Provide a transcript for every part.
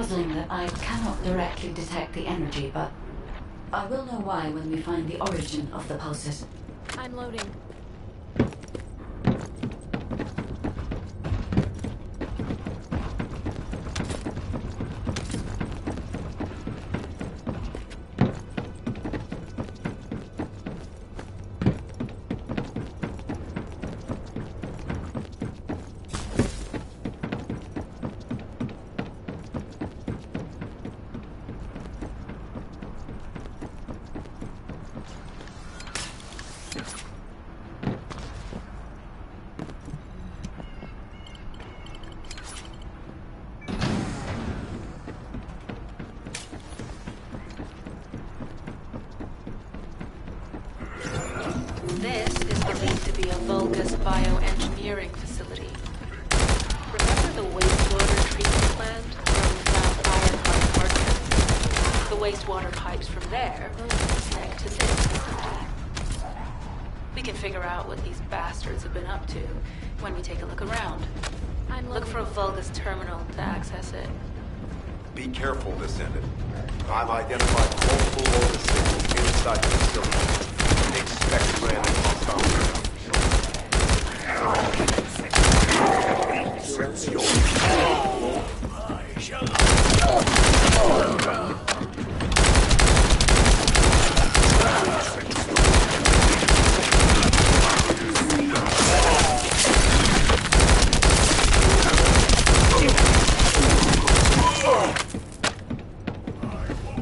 puzzling that I cannot directly detect the energy, but I will know why when we find the origin of the pulses. I'm loading. This is believed to be a Vulgus bioengineering facility. Remember the wastewater treatment plant where we found Ironheart hardware? The wastewater pipes from there connect to this facility. We can figure out what these bastards have been up to when we take a look around. Look for a Vulgus terminal to access it. Be careful, Descendant. I've identified multiple Vulgus signals inside the facility. Expect random hostile.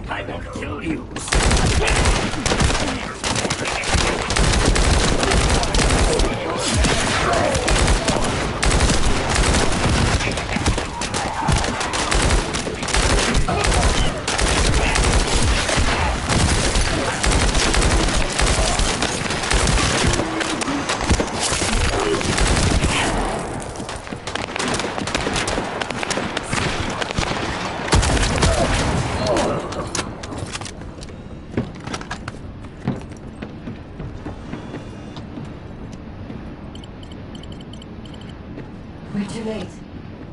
I will kill you. We're too late.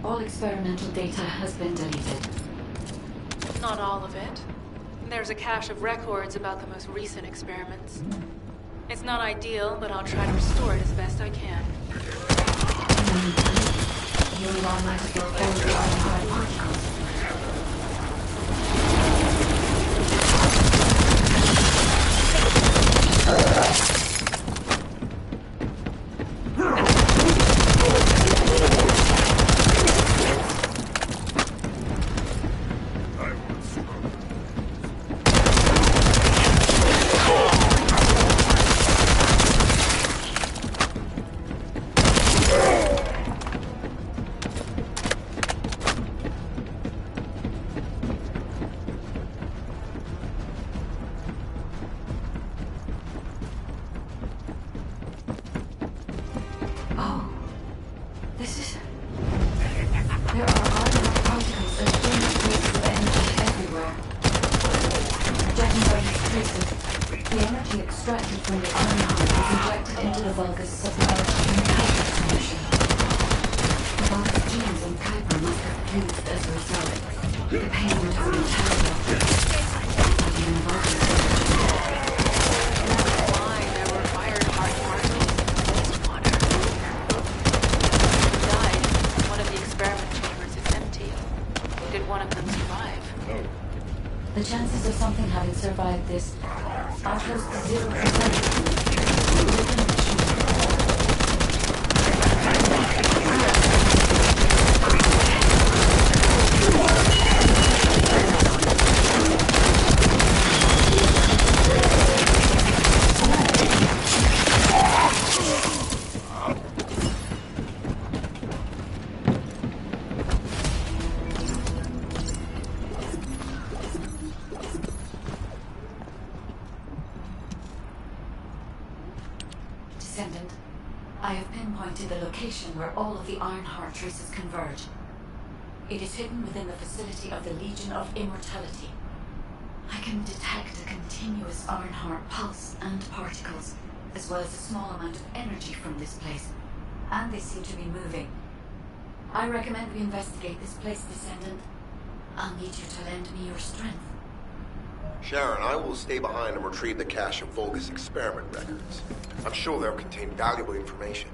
All experimental data has been deleted. Not all of it. There's a cache of records about the most recent experiments. It's not ideal, but I'll try to restore it as best I can. You and I might as well follow the Ironheart particles. Oh, this is... There are Ironheart particles and thin traces of energy everywhere. Judging by these traces, the energy extracted from the Ironheart was injected into the Vulgus submerged in Kuiper solution. The Vulgus genes in Kuiper must have fused as a result. The pain would have been terrible. But even Vulgus Why there were Ironheart particles in wastewater. Died. One of the experiment chambers is empty. Did one of them survive? The chances of something having survived this are close to 0%. Descendant, I have pinpointed the location where all of the Ironheart traces converge. It is hidden within the facility of the Legion of Immortality. I can detect a continuous Ironheart pulse and particles, as well as a small amount of energy from this place, and they seem to be moving. I recommend we investigate this place, Descendant. I'll need you to lend me your strength. Sharon, I will stay behind and retrieve the cache of Vulgus experiment records. I'm sure they'll contain valuable information.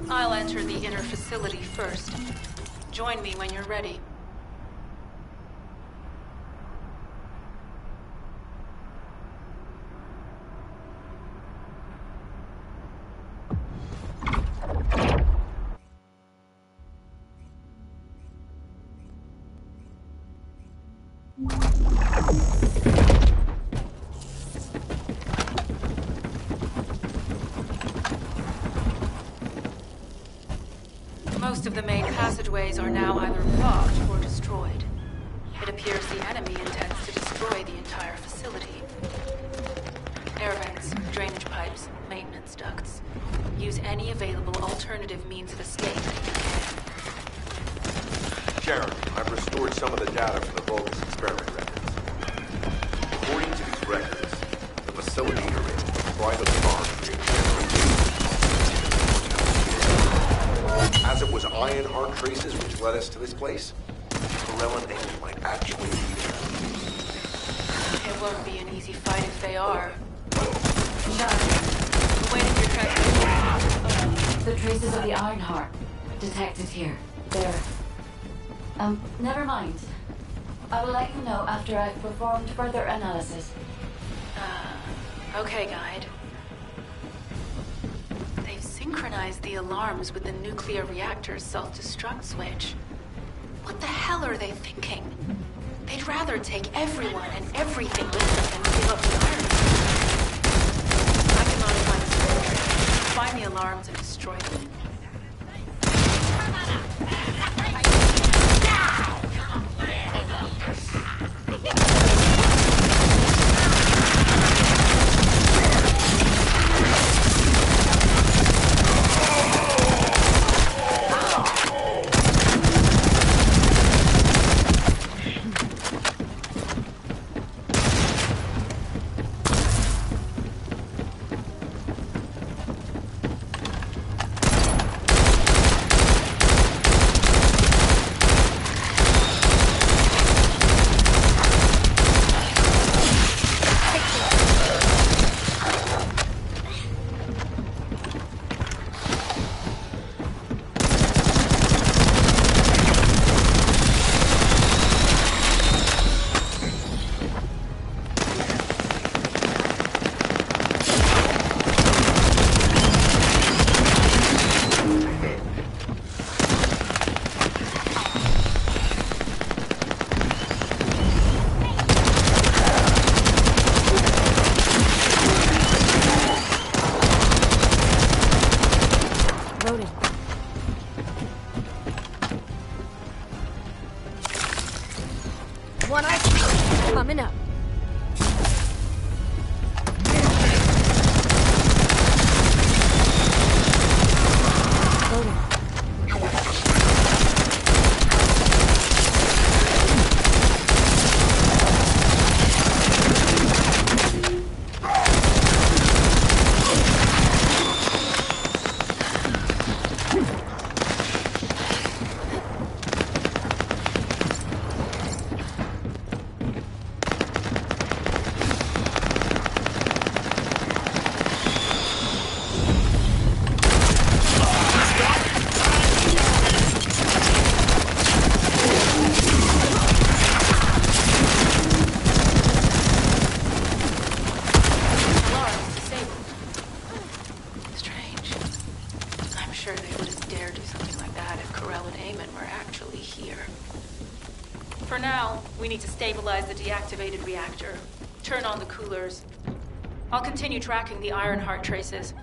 I'll enter the inner facility first. Join me when you're ready. Most of the main passageways are now either blocked or destroyed. It appears the enemy intends to destroy the entire facility. Air vents, drainage pipes, maintenance ducts. Use any available alternative means of escape. Sharon, I've restored some of the data from the Vulgus experiment records. According to these records, the facility you're in was private farm. As it was Ironheart traces which led us to this place, Corellan Ames might actually be there. It won't be an easy fight if they are. Sharon, Awaiting your transmission. the traces of the Ironheart detected here. They're... never mind. I will let you know after I've performed further analysis. Okay, Guide. They've synchronized the alarms with the nuclear reactor's self-destruct switch. What the hell are they thinking? They'd rather take everyone and everything with them than give up the iron. I can modify the circuitry, find the alarms and destroy them. One eye coming up. Loading. For now, we need to stabilize the deactivated reactor, turn on the coolers. I'll continue tracking the Ironheart traces.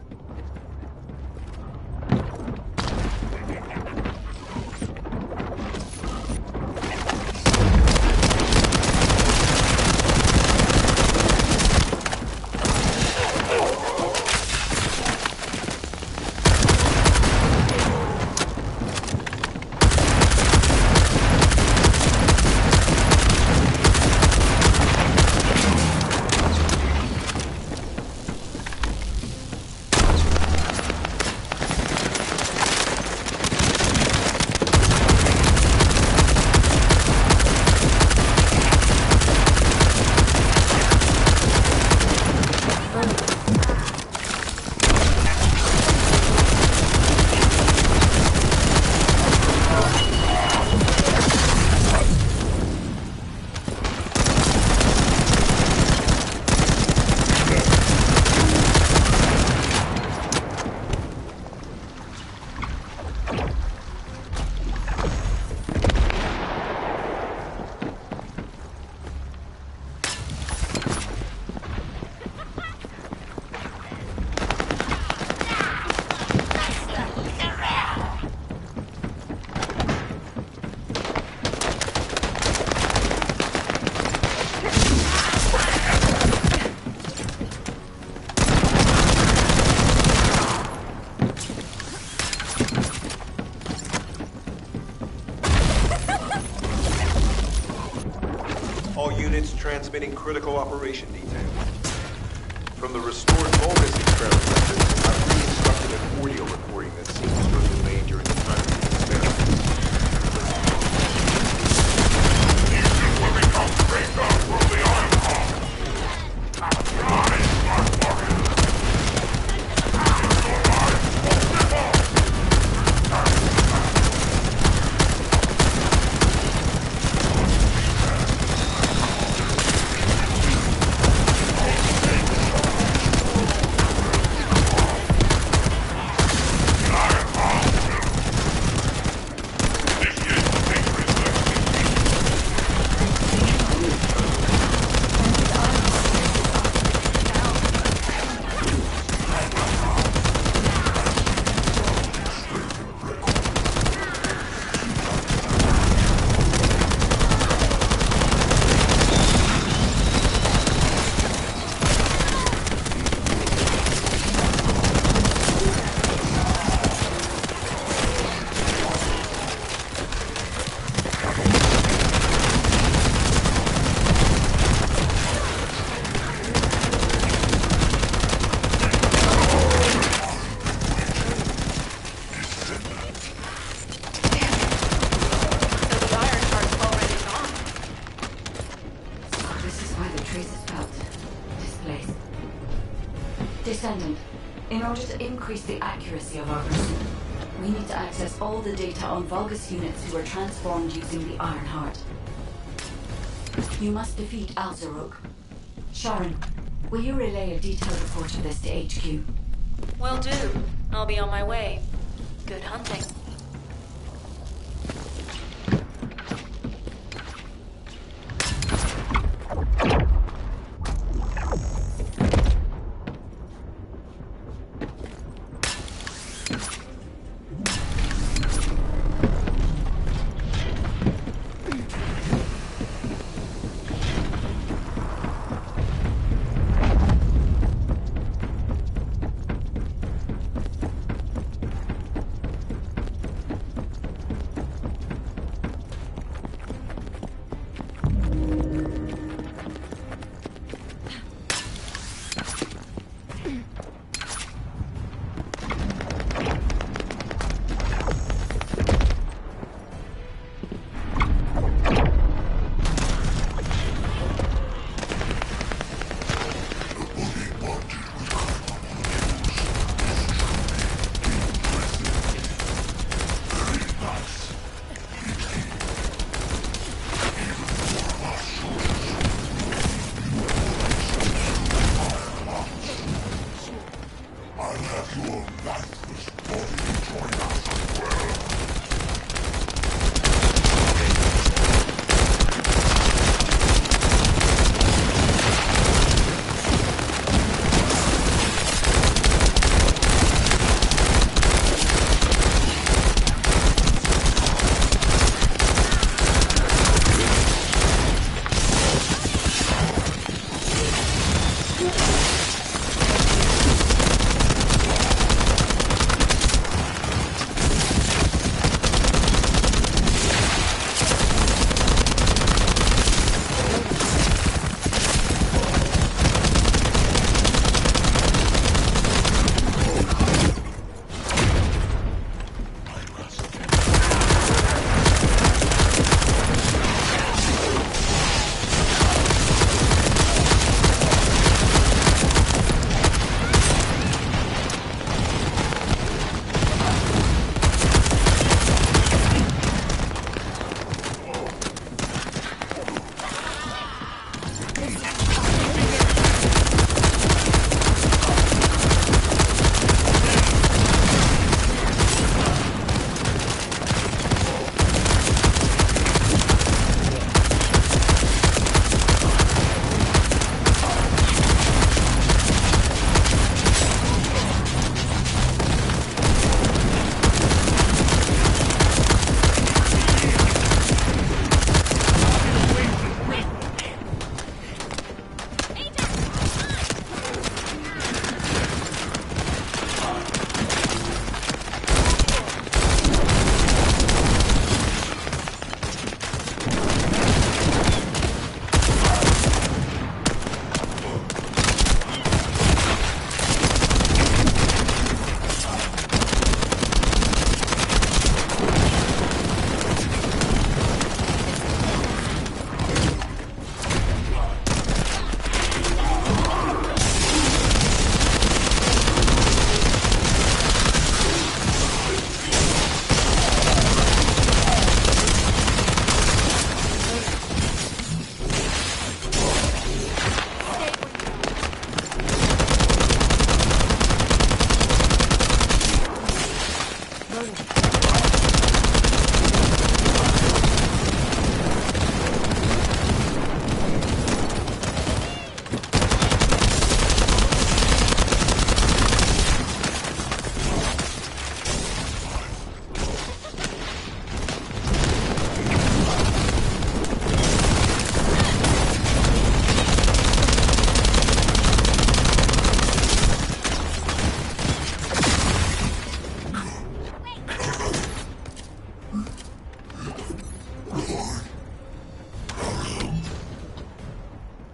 transmitting critical operation details. From the restored Vulgus experiment methods, I've reconstructed an audio recording that seems to have been made during the time of the experiment. Descendant, in order to increase the accuracy of our pursuit, we need to access all the data on Vulgus units who were transformed using the Iron Heart. You must defeat Al-Zaruk. Sharon, will you relay a detailed report of this to HQ? Will do. I'll be on my way. Good hunting.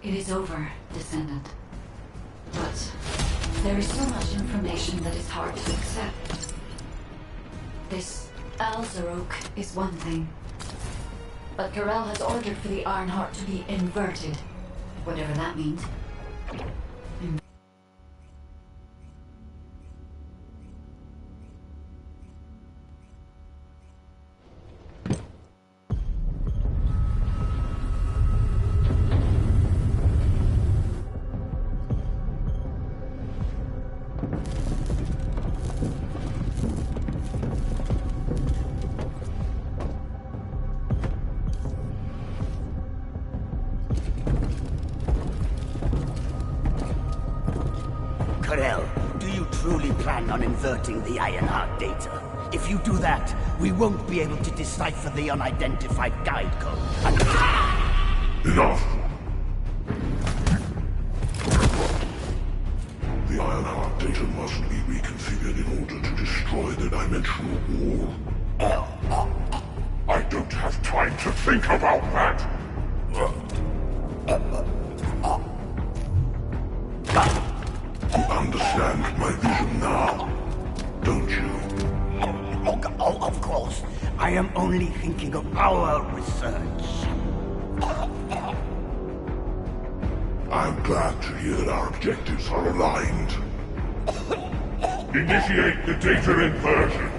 It is over, Descendant. But there is so much information that is hard to accept. This Alzarok is one thing. But Karel has ordered for the Ironheart to be inverted, whatever that means. Karel, do you truly plan on inverting the Ironheart data? If you do that, we won't be able to decipher the unidentified guide code. Enough! The Ironheart data must be reconfigured in order to destroy the dimensional wall. I don't have time to think about that! You understand my vision now, don't you? Oh, of course. I am only thinking of our research. I'm glad to hear that our objectives are aligned. Initiate the data inversion.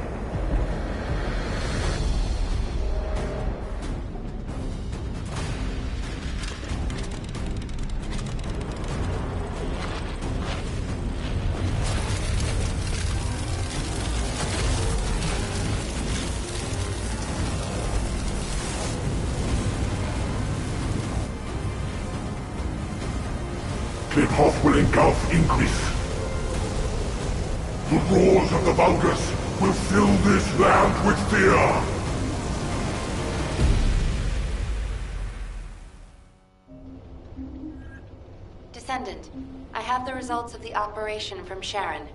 The path will engulf Increase. The roars of the Vulgus will fill this land with fear. Descendant, I have the results of the operation from Sharon.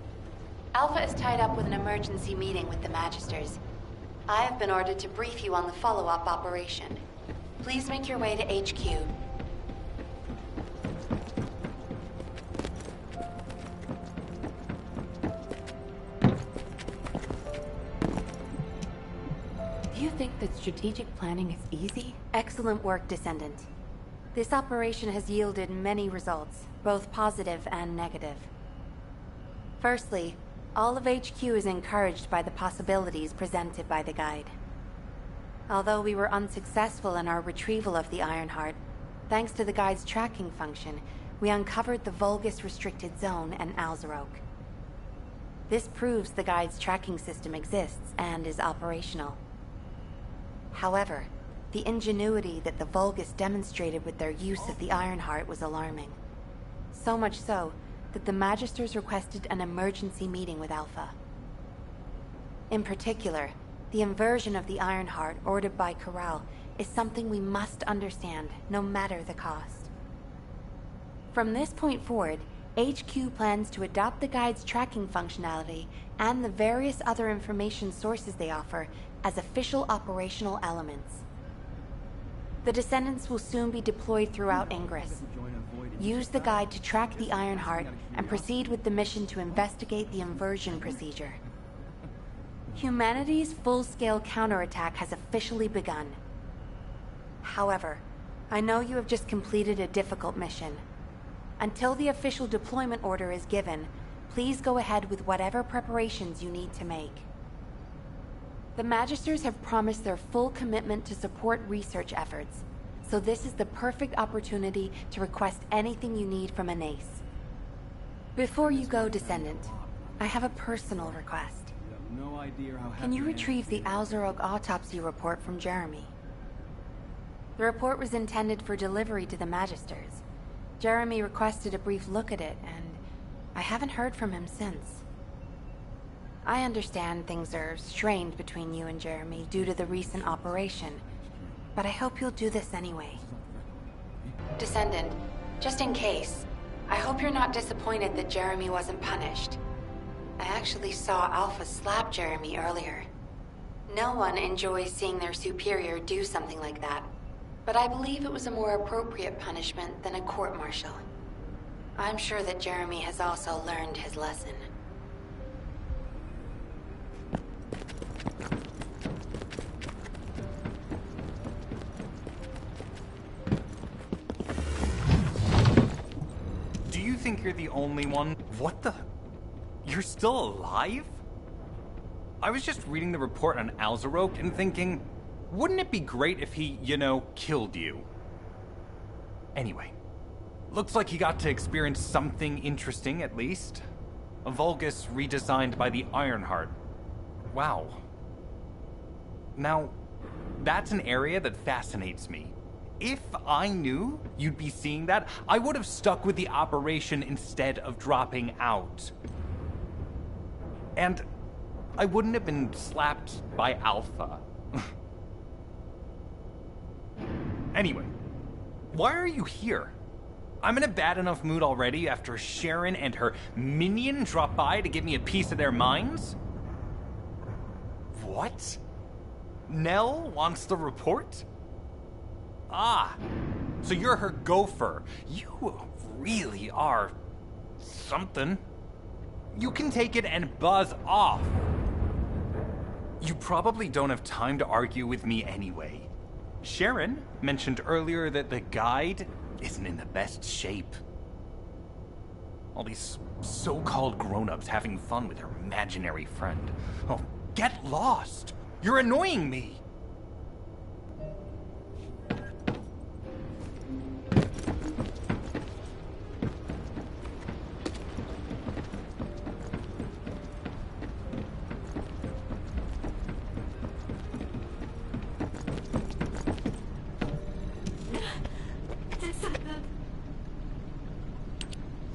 Alpha is tied up with an emergency meeting with the Magisters. I have been ordered to brief you on the follow-up operation. Please make your way to HQ. Do you think that strategic planning is easy? Excellent work, Descendant. This operation has yielded many results, both positive and negative. Firstly, all of HQ is encouraged by the possibilities presented by the guide. Although we were unsuccessful in our retrieval of the Ironheart, thanks to the guide's tracking function, we uncovered the Vulgus restricted zone and Alzarok. This proves the guide's tracking system exists and is operational. However, the ingenuity that the Vulgus demonstrated with their use of the Ironheart was alarming. So much so that the Magisters requested an emergency meeting with Alpha. In particular, the inversion of the Ironheart ordered by Corral is something we must understand, no matter the cost. From this point forward, HQ plans to adopt the guide's tracking functionality and the various other information sources they offer as official operational elements. The Descendants will soon be deployed throughout Ingress. Use the guide to track the Ironheart and proceed with the mission to investigate the inversion procedure. Humanity's full-scale counterattack has officially begun. However, I know you have just completed a difficult mission. Until the official deployment order is given, please go ahead with whatever preparations you need to make. The Magisters have promised their full commitment to support research efforts, so this is the perfect opportunity to request anything you need from an ace. Before you go, Descendant, I have a personal request. No idea how Can you happy I am retrieve to the be- Alzarog autopsy report from Jeremy? The report was intended for delivery to the Magisters. Jeremy requested a brief look at it, and I haven't heard from him since. I understand things are strained between you and Jeremy due to the recent operation, but I hope you'll do this anyway. Descendant, just in case, I hope you're not disappointed that Jeremy wasn't punished. I actually saw Alpha slap Jeremy earlier. No one enjoys seeing their superior do something like that, but I believe it was a more appropriate punishment than a court-martial. I'm sure that Jeremy has also learned his lesson. Do you think you're the only one? What the? You're still alive? I was just reading the report on Alzarog and thinking, wouldn't it be great if he, killed you? Anyway, looks like you got to experience something interesting at least. A Vulgus redesigned by the Ironheart. Wow. Now, that's an area that fascinates me. If I knew you'd be seeing that, I would have stuck with the operation instead of dropping out. And I wouldn't have been slapped by Alpha. Anyway, why are you here? I'm in a bad enough mood already after Sharon and her minion drop by to give me a piece of their minds? What? Nell wants the report? Ah, so you're her gopher. You really are something. You can take it and buzz off. You probably don't have time to argue with me anyway. Sharon mentioned earlier that the guide isn't in the best shape. All these so-called grown-ups having fun with her imaginary friend. Oh, get lost! You're annoying me!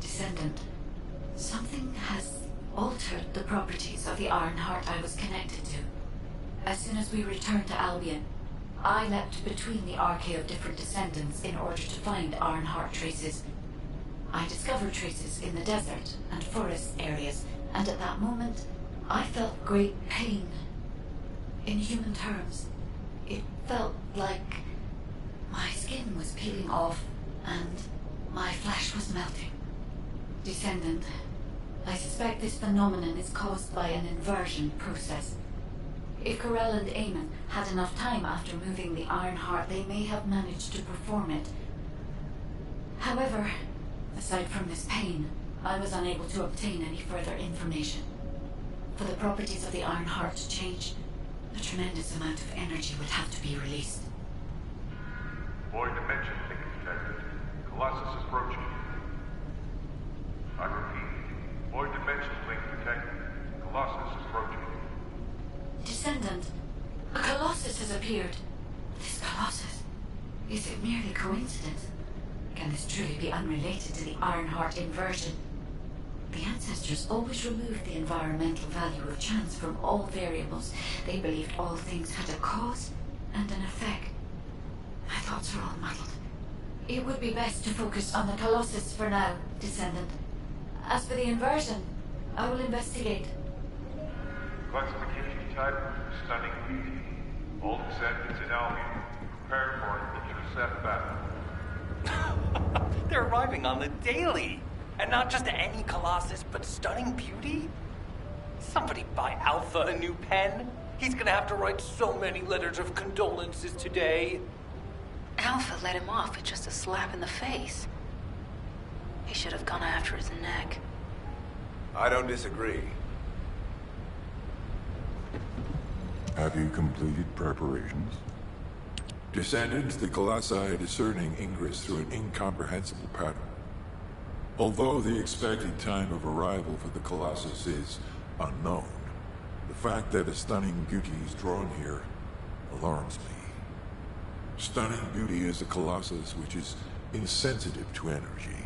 Descendant, something has altered the properties of the Ironheart I was connected to. As soon as we returned to Albion, I leapt between the arcade of different descendants in order to find Ironheart traces. I discovered traces in the desert and forest areas, and at that moment, I felt great pain. In human terms, it felt like my skin was peeling off and my flesh was melting. Descendant, I suspect this phenomenon is caused by an inversion process. If Corell and Eamon had enough time after moving the Ironheart, they may have managed to perform it. However, aside from this pain, I was unable to obtain any further information. For the properties of the Ironheart to change, a tremendous amount of energy would have to be released. Void dimension link detected. Colossus is approaching. I repeat, void dimension link detected. Colossus is approaching. Descendant, a Colossus has appeared. This Colossus, is it merely coincidence? Can this truly be unrelated to the Ironheart inversion? The ancestors always removed the environmental value of chance from all variables. They believed all things had a cause and an effect. My thoughts are all muddled. It would be best to focus on the Colossus for now, Descendant. As for the inversion, I will investigate. Classification type, stunning beauty. All descendants in Albion, prepare for an intercept battle. They're arriving on the daily. And not just any Colossus, but stunning beauty? Somebody buy Alpha a new pen. He's gonna have to write so many letters of condolences today. Alpha let him off with just a slap in the face. He should have gone after his neck. I don't disagree. Have you completed preparations? Descendants, the Colossi are discerning ingress through an incomprehensible pattern. Although the expected time of arrival for the Colossus is unknown, the fact that a stunning beauty is drawn here alarms me. Stunning beauty is a colossus which is insensitive to energy.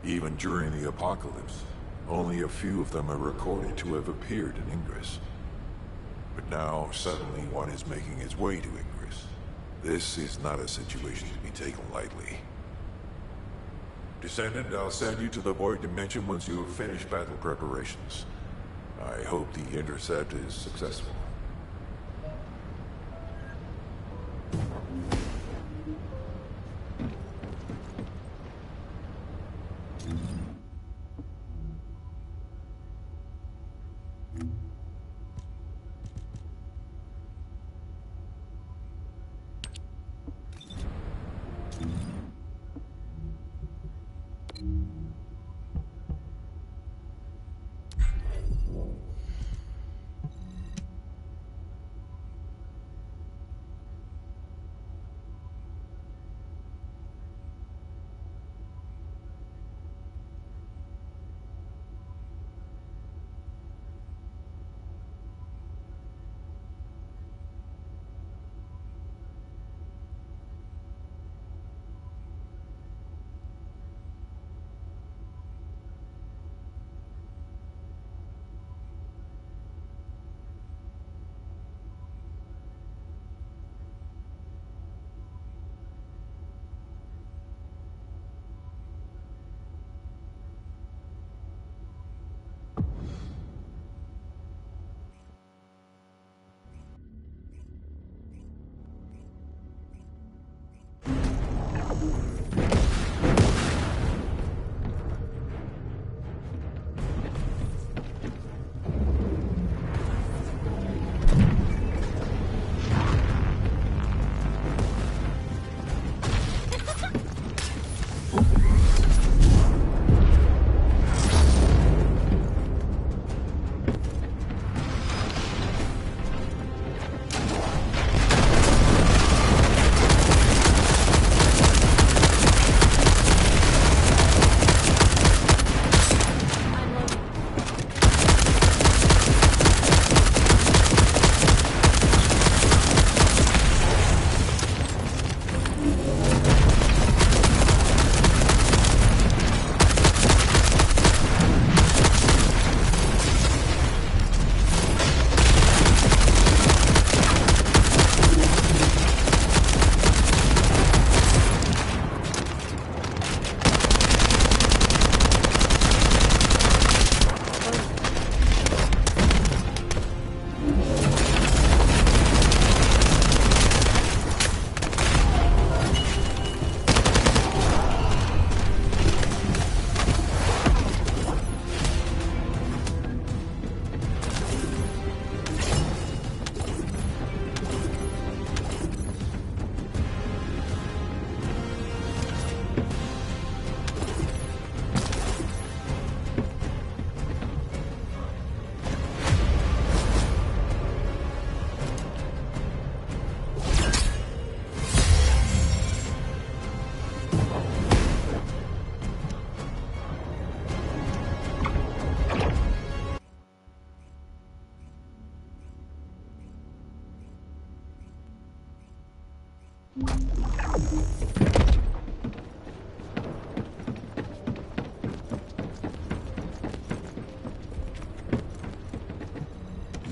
Even during the apocalypse, only a few of them are recorded to have appeared in Ingress. But now, suddenly, one is making its way to Ingress. This is not a situation to be taken lightly. Descendant, I'll send you to the Void Dimension once you have finished battle preparations. I hope the intercept is successful.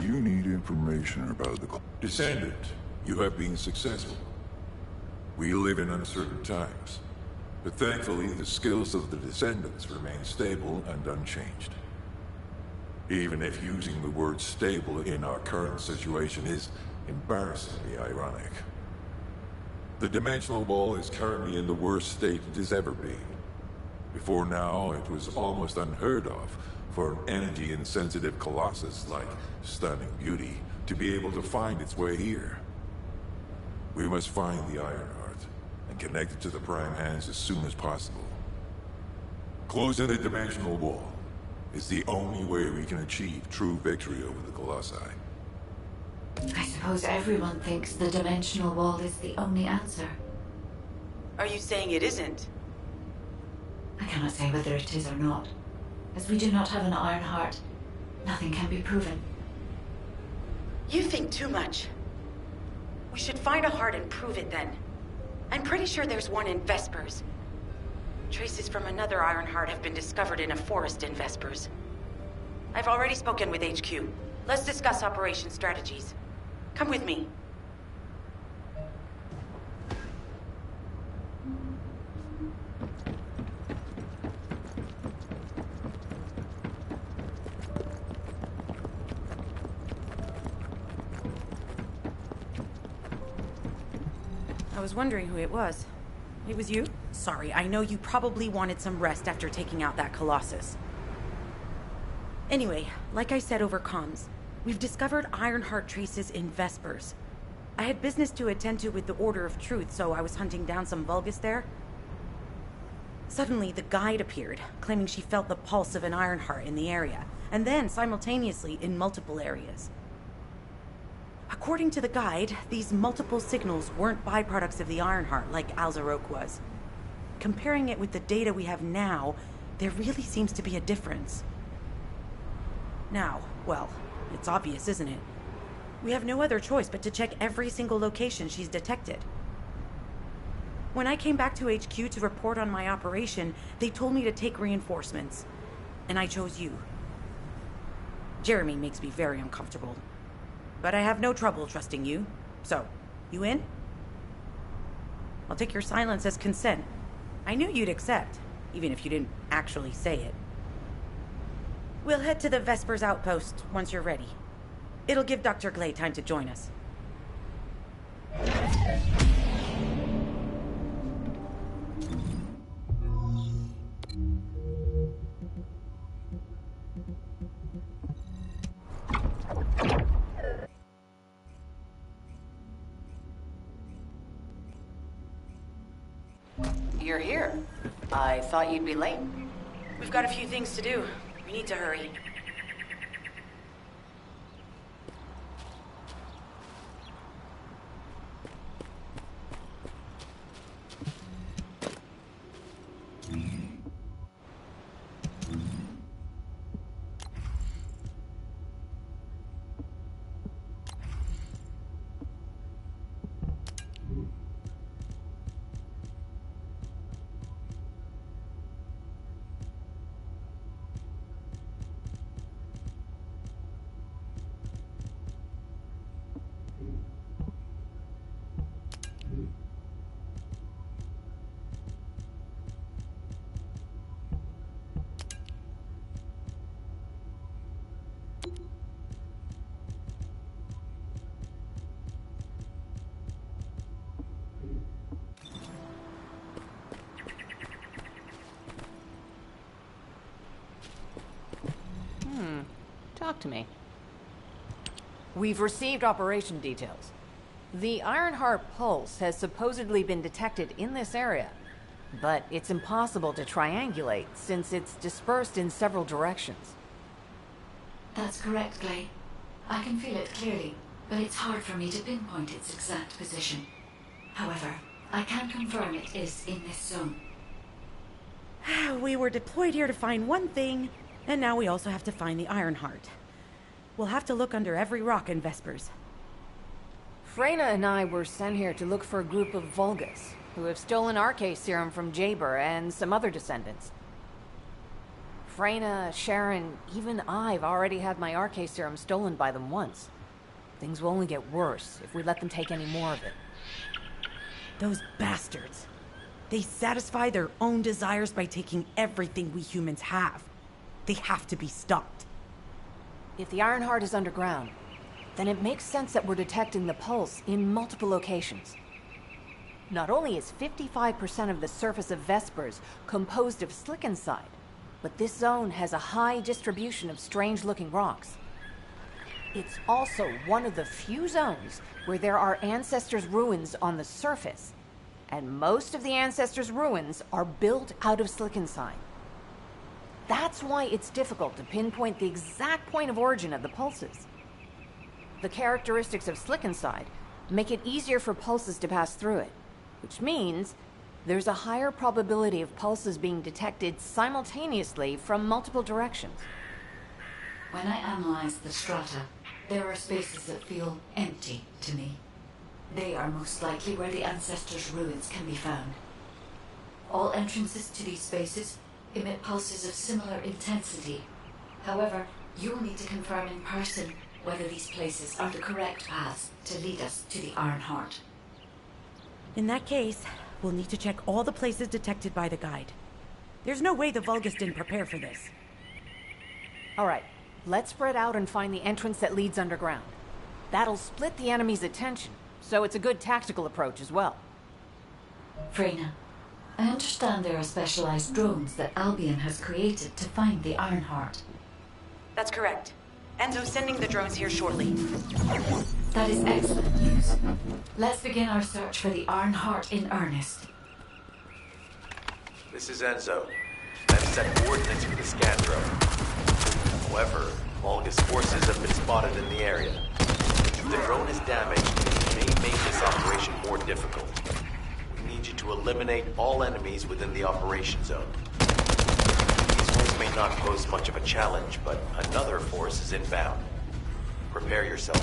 You need information about the... Descendant, you have been successful. We live in uncertain times, but thankfully the skills of the Descendants remain stable and unchanged. Even if using the word stable in our current situation is embarrassingly ironic. The Dimensional Wall is currently in the worst state it has ever been. Before now, it was almost unheard of for an energy-insensitive colossus like Stunning Beauty to be able to find its way here. We must find the Ironheart and connect it to the Prime Hands as soon as possible. Closing the Dimensional Wall is the only way we can achieve true victory over the Colossi. I suppose everyone thinks the Dimensional Wall is the only answer. Are you saying it isn't? I cannot say whether it is or not. As we do not have an Ironheart, nothing can be proven. You think too much. We should find a heart and prove it then. I'm pretty sure there's one in Vespers. Traces from another Iron Heart have been discovered in a forest in Vespers. I've already spoken with HQ. Let's discuss operation strategies. Come with me. I was wondering who it was. It was you? Sorry, I know you probably wanted some rest after taking out that Colossus. Anyway, like I said over comms, we've discovered Ironheart traces in Vespers. I had business to attend to with the Order of Truth, so I was hunting down some Vulgus there. Suddenly, the guide appeared, claiming she felt the pulse of an Ironheart in the area, and then simultaneously in multiple areas. According to the guide, these multiple signals weren't byproducts of the Ironheart like Alzaroke was. Comparing it with the data we have now, there really seems to be a difference. Now, well, it's obvious, isn't it? We have no other choice but to check every single location she's detected. When I came back to HQ to report on my operation, they told me to take reinforcements. And I chose you. Jeremy makes me very uncomfortable. But I have no trouble trusting you. So, you in? I'll take your silence as consent. I knew you'd accept, even if you didn't actually say it. We'll head to the Vespers outpost once you're ready. It'll give Dr. Glay time to join us. You're here. I thought you'd be late. We've got a few things to do. We need to hurry. Talk to me. We've received operation details. The Ironheart pulse has supposedly been detected in this area, but it's impossible to triangulate since it's dispersed in several directions. That's correct, Glay. I can feel it clearly, but it's hard for me to pinpoint its exact position. However, I can confirm it is in this zone. We were deployed here to find one thing, and now we also have to find the Ironheart. We'll have to look under every rock in Vespers. Freyna and I were sent here to look for a group of Vulgus, who have stolen RK serum from Jaber and some other descendants. Freyna, Sharon, even I've already had my RK serum stolen by them once. Things will only get worse if we let them take any more of it. Those bastards. They satisfy their own desires by taking everything we humans have. They have to be stopped. If the Ironheart is underground, then it makes sense that we're detecting the pulse in multiple locations. Not only is 55% of the surface of Vespers composed of slickinside, but this zone has a high distribution of strange-looking rocks. It's also one of the few zones where there are Ancestors' ruins on the surface, and most of the Ancestors' ruins are built out of slickinside. That's why it's difficult to pinpoint the exact point of origin of the pulses. The characteristics of slickinside make it easier for pulses to pass through it, which means there's a higher probability of pulses being detected simultaneously from multiple directions. When I analyzed the strata, There are spaces that feel empty to me. They are most likely where the ancestors' ruins can be found. All entrances to these spaces emit pulses of similar intensity. However, you will need to confirm in person whether these places are the correct paths to lead us to the Iron Heart. In that case, we'll need to check all the places detected by the guide. There's no way the Vulgus didn't prepare for this. All right, let's spread out and find the entrance that leads underground. That'll split the enemy's attention, so it's a good tactical approach as well. Freyna, I understand there are specialized drones that Albion has created to find the Iron Heart. That's correct. Enzo's sending the drones here shortly. That is excellent news. Let's begin our search for the Iron Heart in earnest. This is Enzo. I've set coordinates for the scan drone. However, Vulgus forces have been spotted in the area. If the drone is damaged, it may make this operation more difficult. We need you to eliminate all enemies within the operation zone. These ones may not pose much of a challenge, but another force is inbound. Prepare yourself.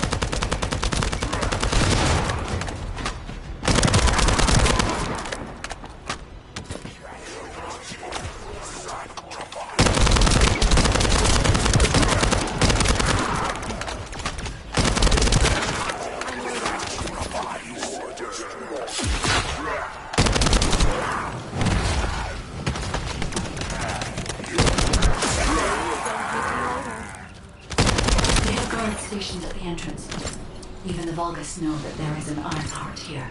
Stationed at the entrance. Even the Vulgus know that there is an Iron Heart here.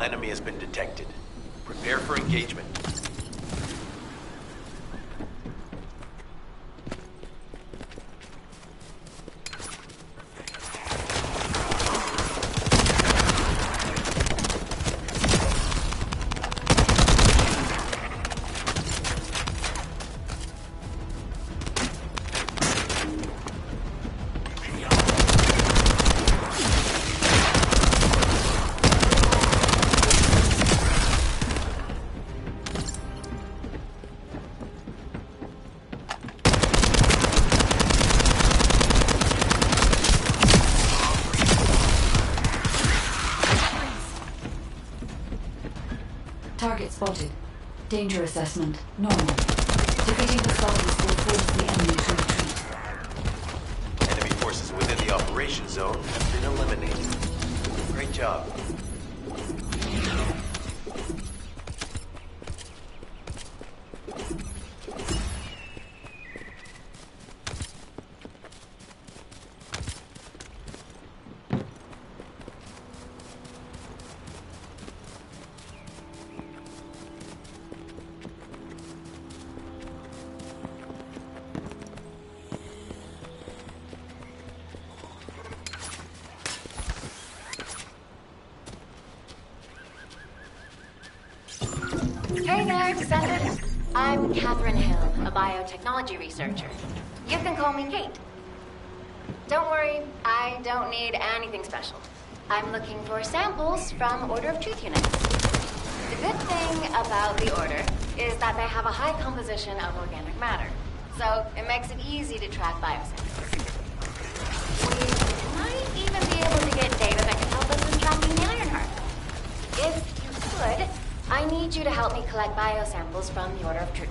Enemy has been detected. Prepare for engagement. Target spotted. Danger assessment, normal. Defeating the Vulgus will force the enemy to retreat. Enemy forces within the operation zone have been eliminated. Great job. Hey there, Descendant. I'm Catherine Hill, a biotechnology researcher. You can call me Kate. Don't worry, I don't need anything special. I'm looking for samples from Order of Truth units. The good thing about the Order is that they have a high composition of organic matter, so it makes it easy to track biosamples. We might even be able to get data that can help us in tracking the Ironheart. If you could, I need you to help me collect biosamples from the Order of Truth.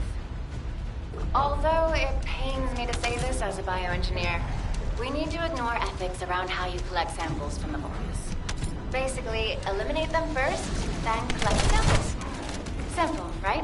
Although it pains me to say this as a bioengineer, we need to ignore ethics around how you collect samples from the Vulgus. Basically, eliminate them first, then collect the samples. Simple, right?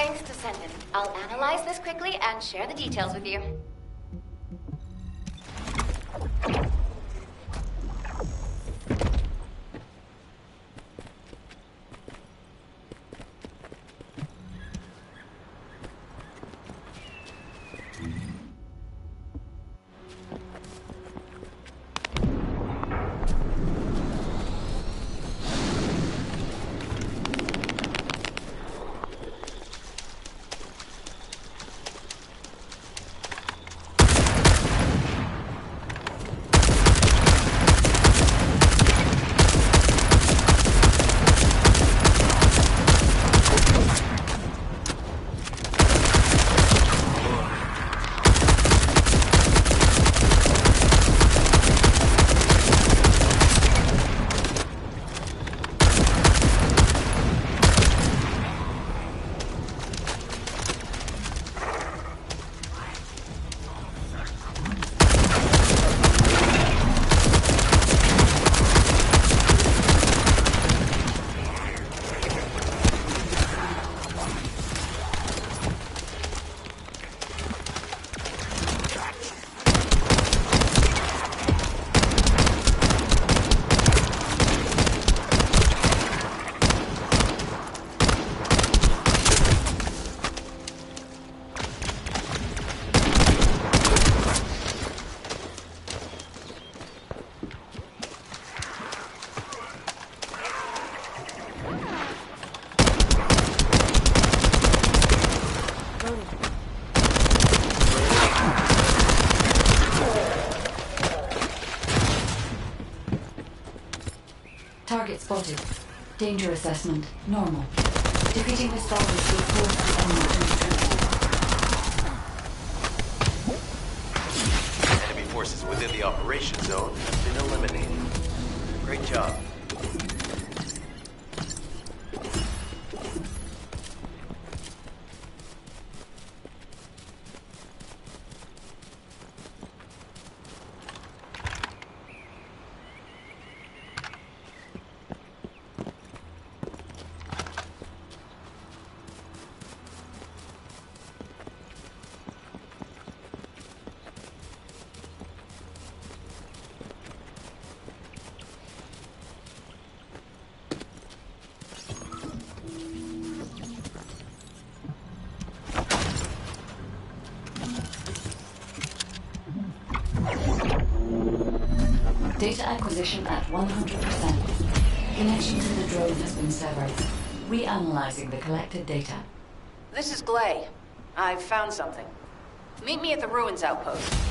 Thanks, Descendant. I'll analyze this quickly and share the details with you. Target spotted. Danger assessment. Normal. Defeating this soldiers will force the enemy to retreat. Enemy forces within the operation zone have been eliminated. Great job. Data acquisition at 100%. Connection to the drone has been severed. Reanalyzing the collected data. This is Glay. I've found something. Meet me at the ruins outpost.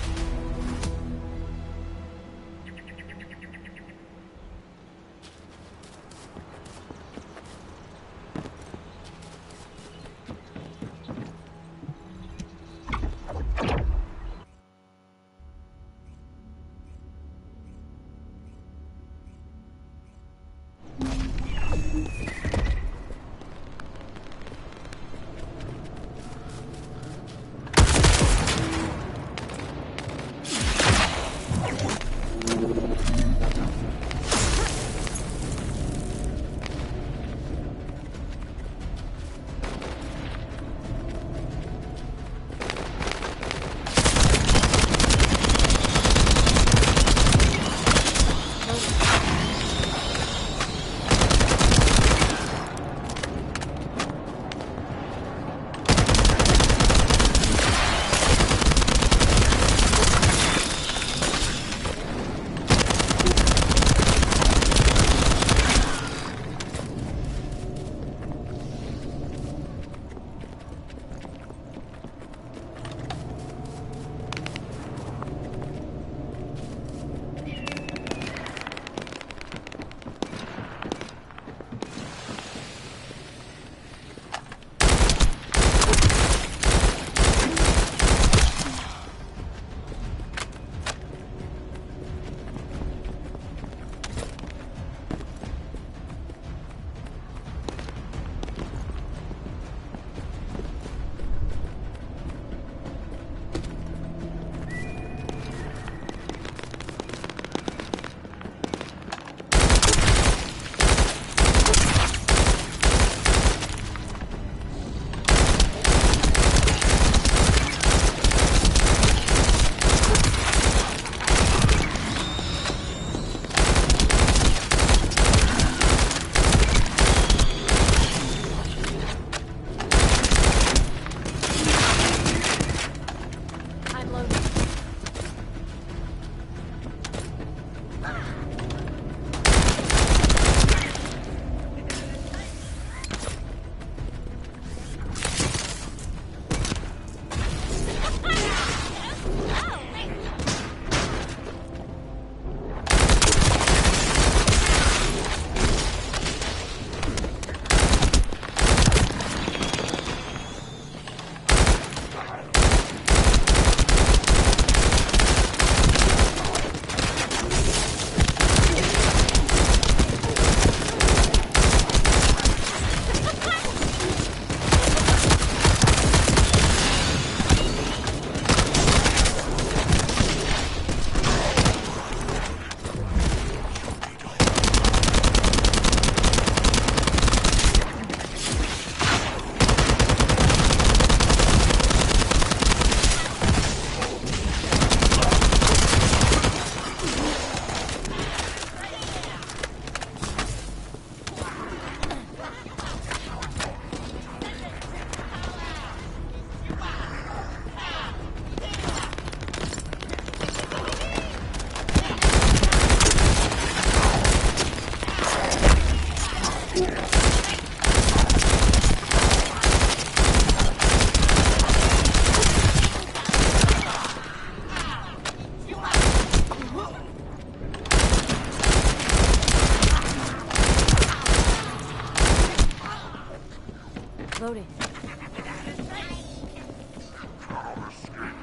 Loading.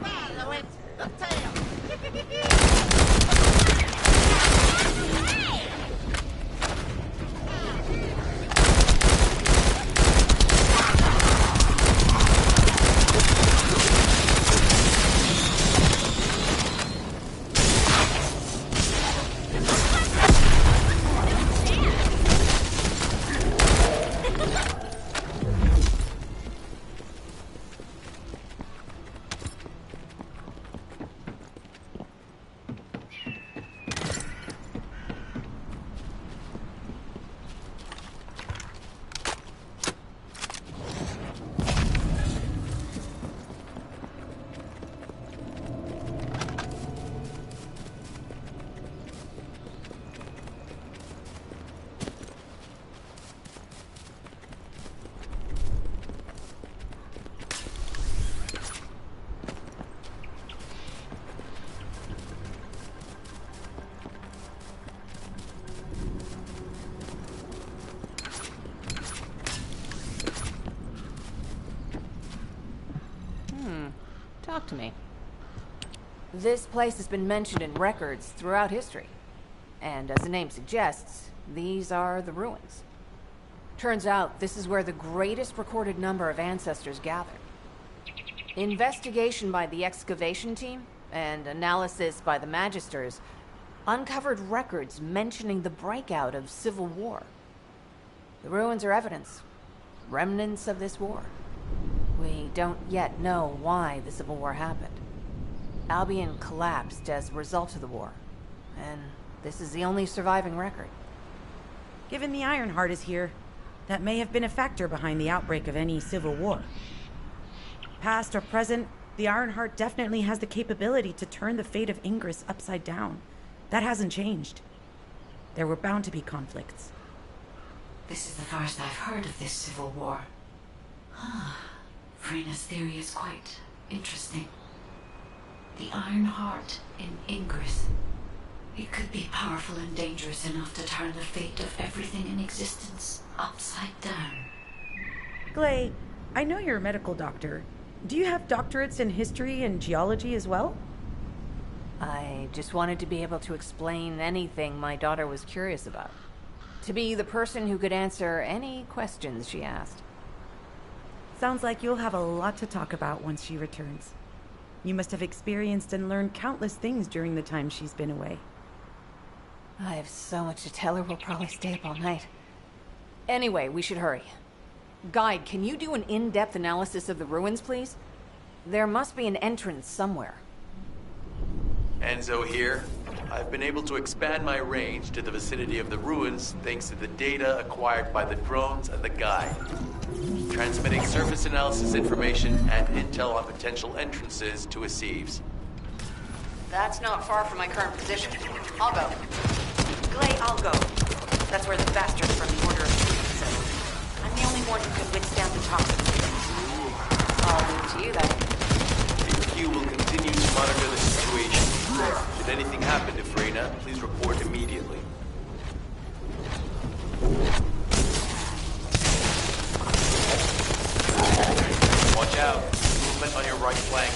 Follow it! The tail! Talk to me. This place has been mentioned in records throughout history. And as the name suggests, these are the ruins. Turns out this is where the greatest recorded number of ancestors gathered. Investigation by the excavation team and analysis by the magisters uncovered records mentioning the breakout of civil war. The ruins are evidence, remnants of this war. We don't yet know why the Civil War happened. Albion collapsed as a result of the war, and this is the only surviving record. Given the Ironheart is here, that may have been a factor behind the outbreak of any civil war. Past or present, the Ironheart definitely has the capability to turn the fate of Ingress upside down. That hasn't changed. There were bound to be conflicts. This is the first I've heard of this civil war. Frena's theory is quite interesting. The Ironheart in Ingress. It could be powerful and dangerous enough to turn the fate of everything in existence upside down. Glay, I know you're a medical doctor. Do you have doctorates in history and geology as well? I just wanted to be able to explain anything my daughter was curious about. To be the person who could answer any questions she asked. Sounds like you'll have a lot to talk about once she returns. You must have experienced and learned countless things during the time she's been away. I have so much to tell her we'll probably stay up all night. Anyway, we should hurry. Guide, can you do an in-depth analysis of the ruins, please? There must be an entrance somewhere. Enzo here. I've been able to expand my range to the vicinity of the ruins thanks to the data acquired by the drones and the guide. Transmitting surface analysis information and intel on potential entrances to Aceves. That's not far from my current position. I'll go. Glay, I'll go. That's where the bastards from the Order of Truth is settled. I'm the only one who can withstand the toxins. I'll leave it to you then. HQ will continue to monitor the situation. Should anything happen to Freyna, please report immediately. Watch out. Movement on your right flank.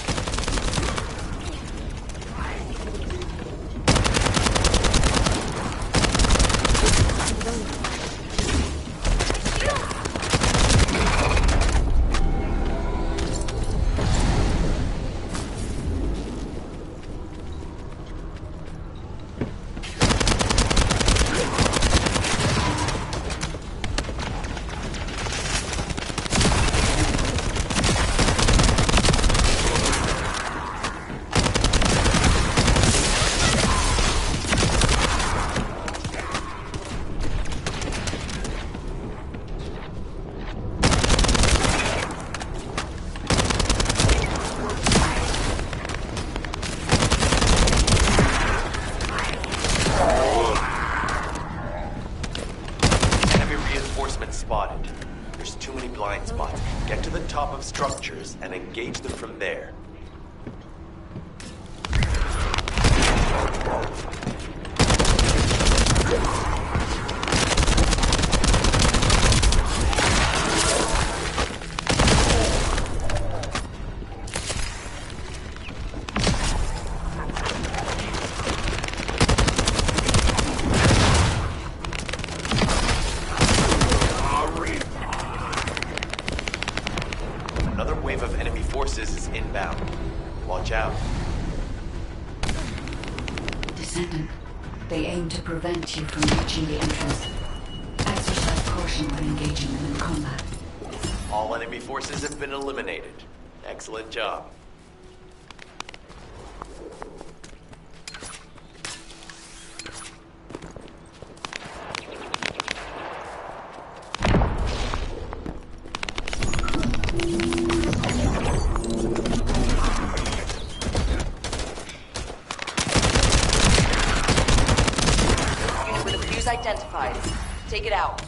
Spotted. There's too many blind spots. Get to the top of structures and engage them from there. inbound. Watch out. Descendant, they aim to prevent you from reaching the entrance. Exercise caution when engaging them in combat. All enemy forces have been eliminated. Excellent job. Unit with a fuse identified. Take it out.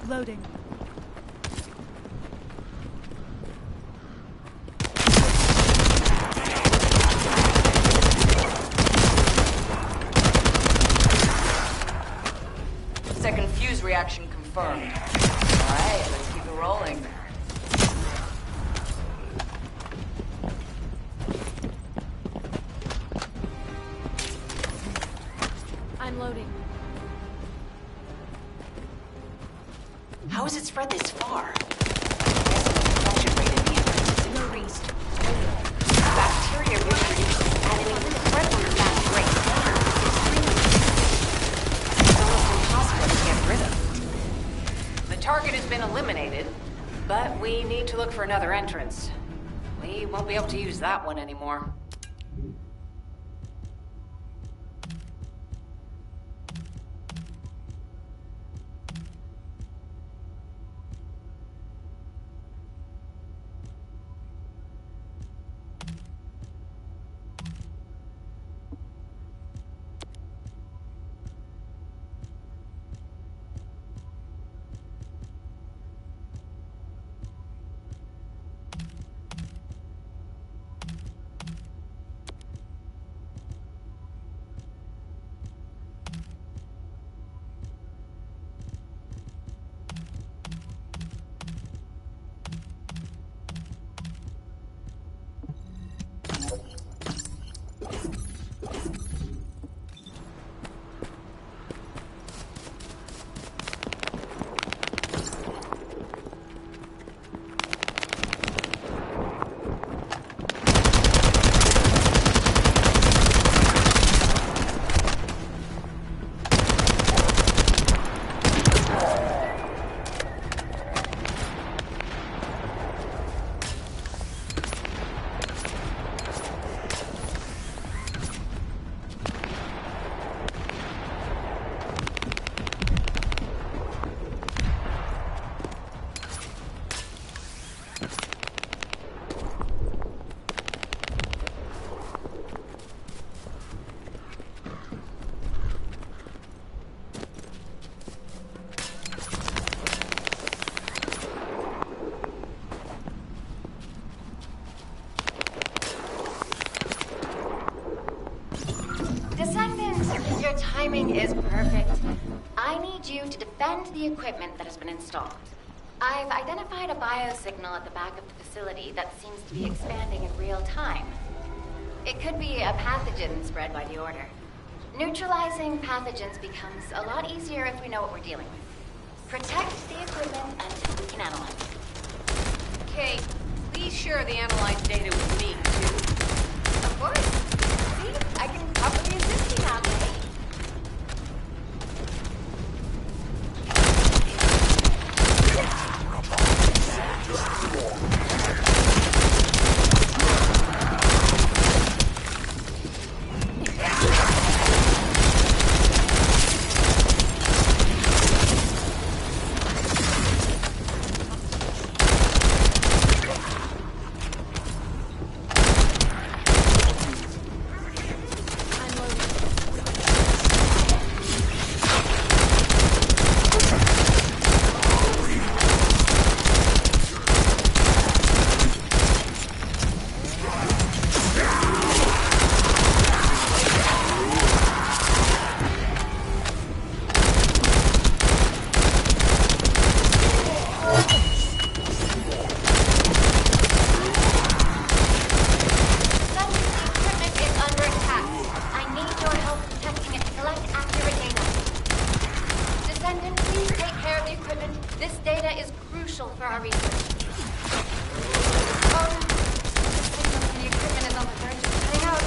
Loading. Second fuse reaction confirmed. Alright, let's keep it rolling. I'm loading. How has it spread this far? I'm guessing the infection rate in the entrance has increased. Bacteria reproduces and it even spreads on a fast rate. It's almost impossible to get rid of. The target has been eliminated, but we need to look for another entrance. We won't be able to use that one anymore. Descendant, your timing is perfect. I need you to defend the equipment that has been installed. I've identified a biosignal at the back of the facility that seems to be expanding in real time. It could be a pathogen spread by the Order. Neutralizing pathogens becomes a lot easier if we know what we're dealing with. Protect the equipment until we can analyze it. Kate, please share the analyzed data with me, too. Of course. See, I can probably assist you now, Kate. I'm loading. our research. The equipment is on the verge of cutting out.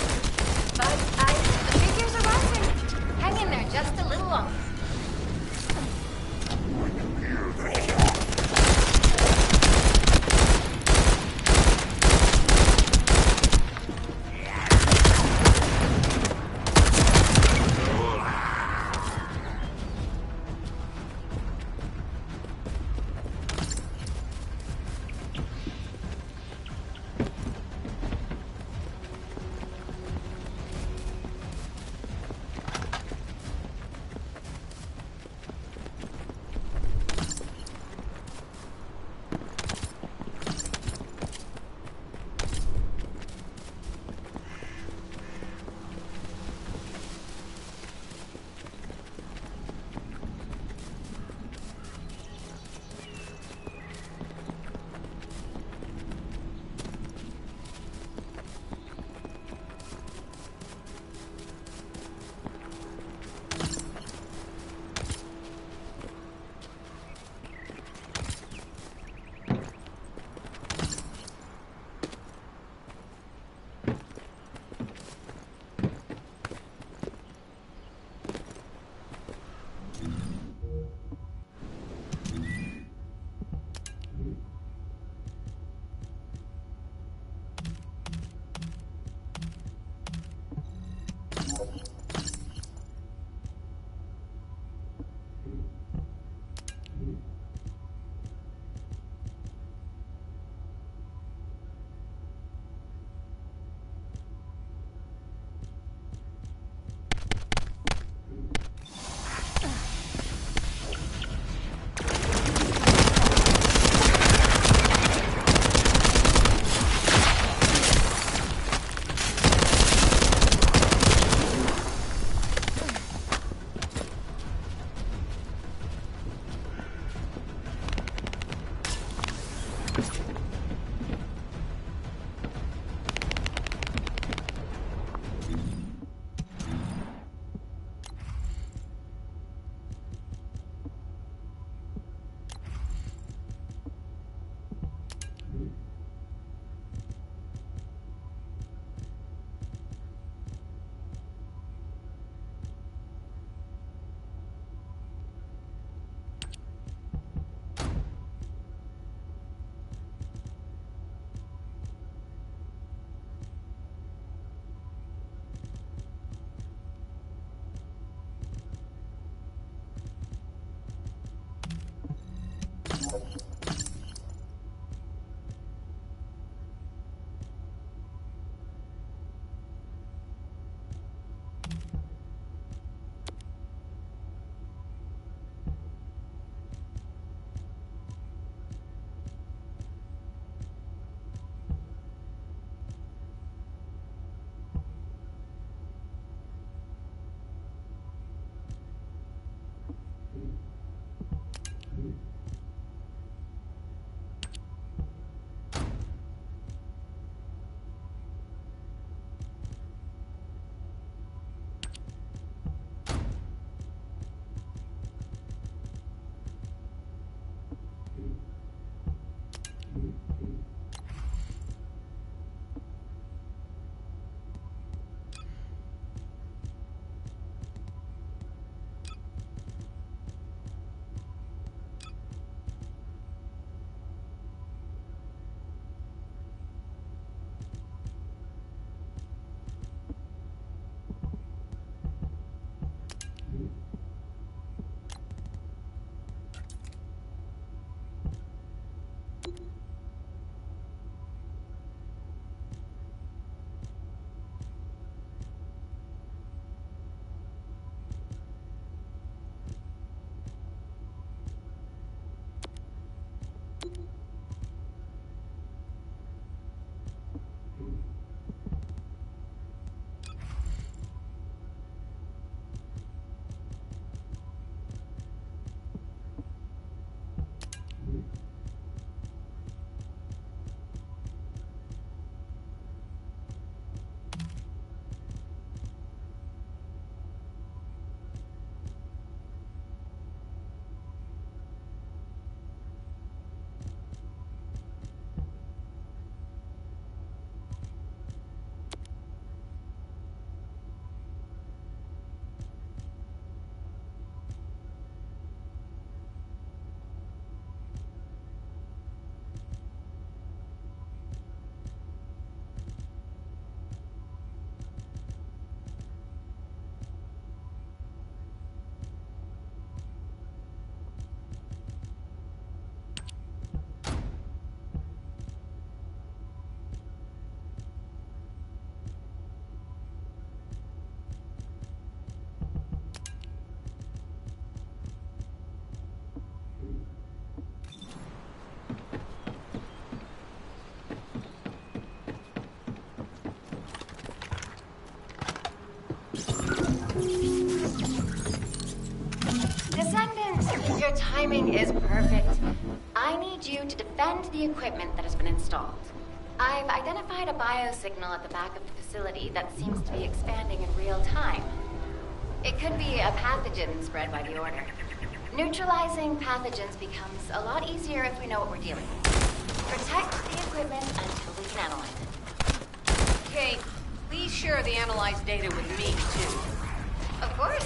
But the figures are rising. Hang in there just a little longer. Your timing is perfect. I need you to defend the equipment that has been installed. I've identified a biosignal at the back of the facility that seems to be expanding in real time. It could be a pathogen spread by the Order. Neutralizing pathogens becomes a lot easier if we know what we're dealing with. Protect the equipment until we can analyze it. Kate, please share the analyzed data with me, too. Of course.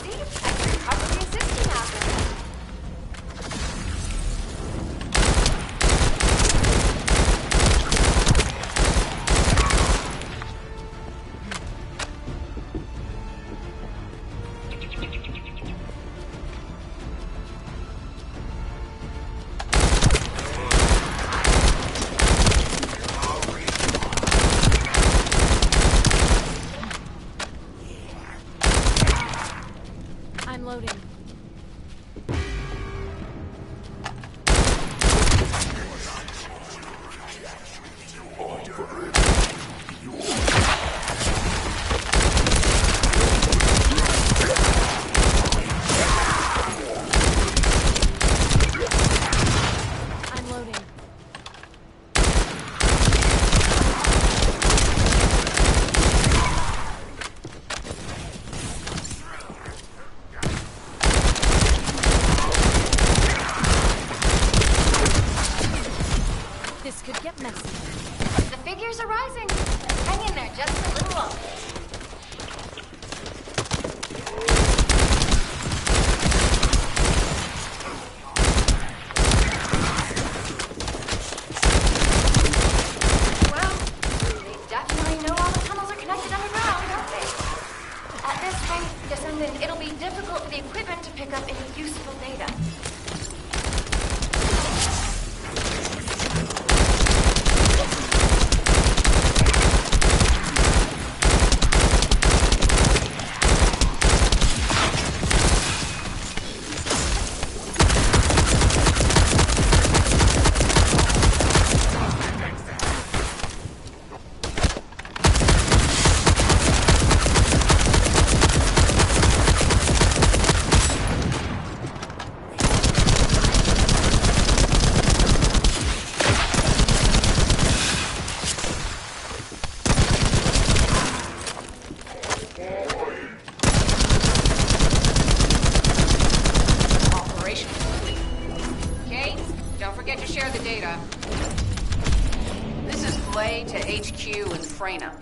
See, I could probably assist you now. I'm loading. I'm loading. This could get messy. The figures are rising. Hang in there just a little longer. Well, they definitely know all the tunnels are connected underground, don't they? At this height, Descendant, it'll be difficult for the equipment to pick up any useful data. Operation complete. Kate, don't forget to share the data. This is Blay to HQ in Freyna.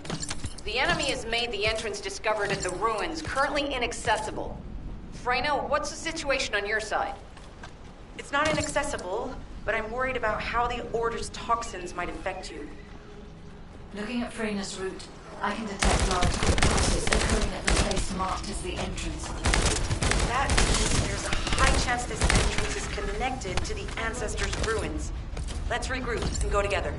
The enemy has made the entrance discovered at the ruins currently inaccessible. Freyna, what's the situation on your side? It's not inaccessible, but I'm worried about how the Order's toxins might affect you. Looking at Freyna's route, I can detect large crashes occurring at the place marked as the entrance. That means there's a high chance this entrance is connected to the Ancestors' ruins. Let's regroup and go together.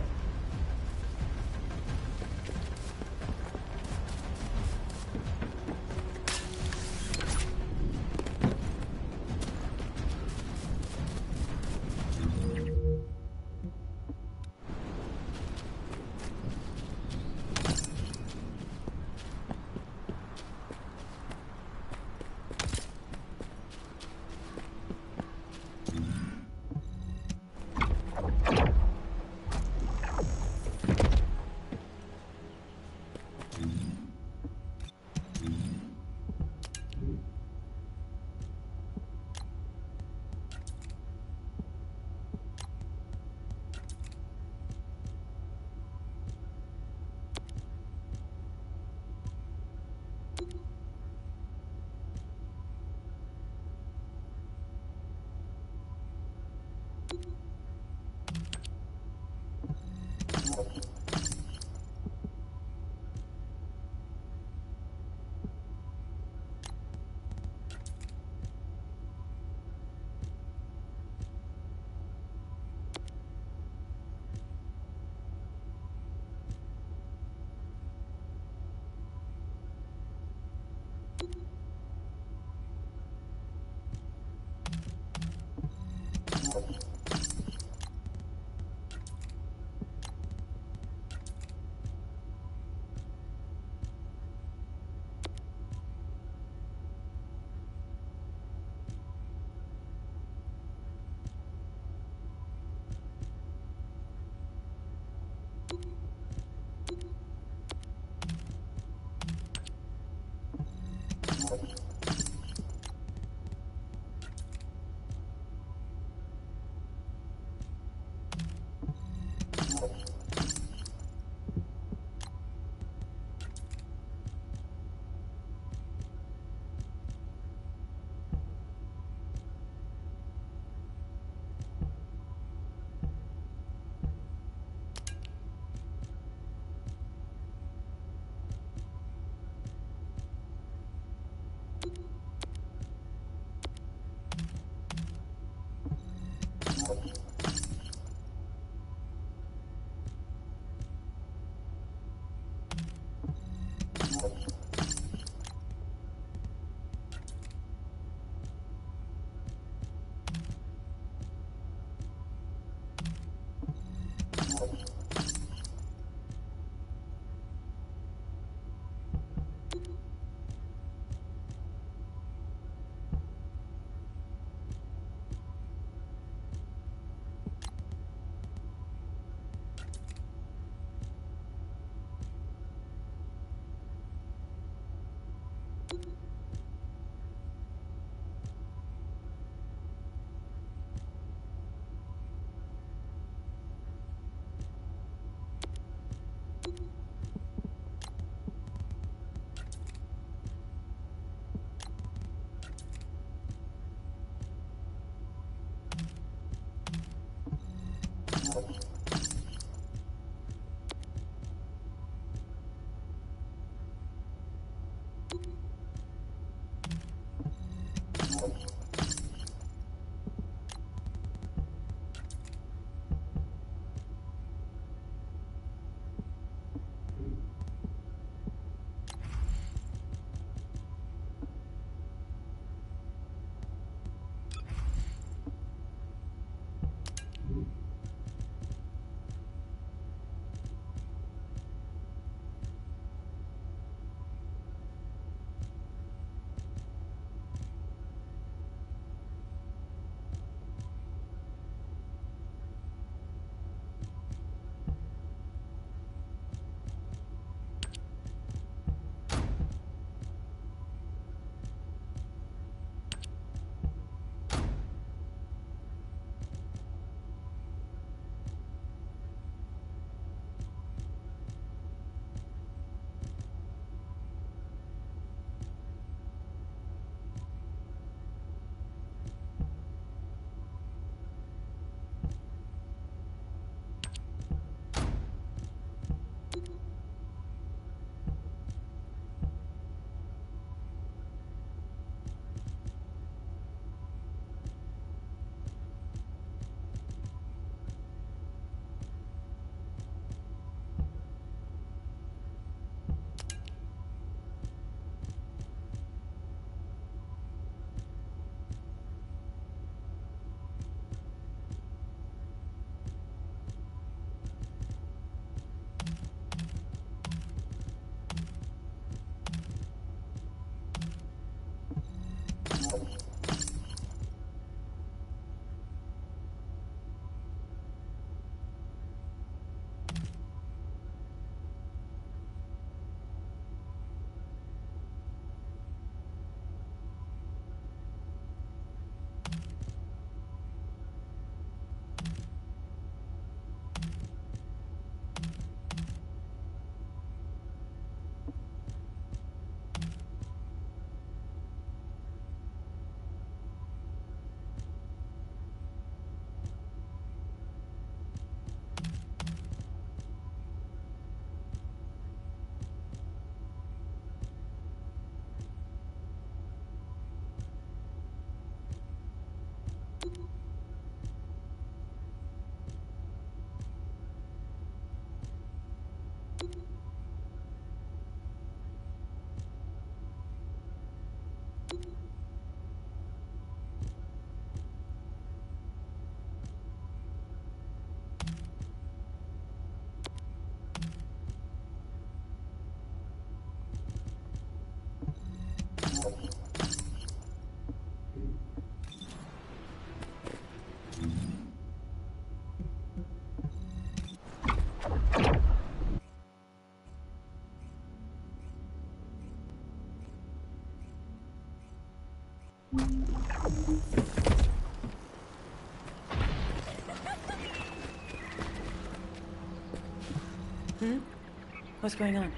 What's going on?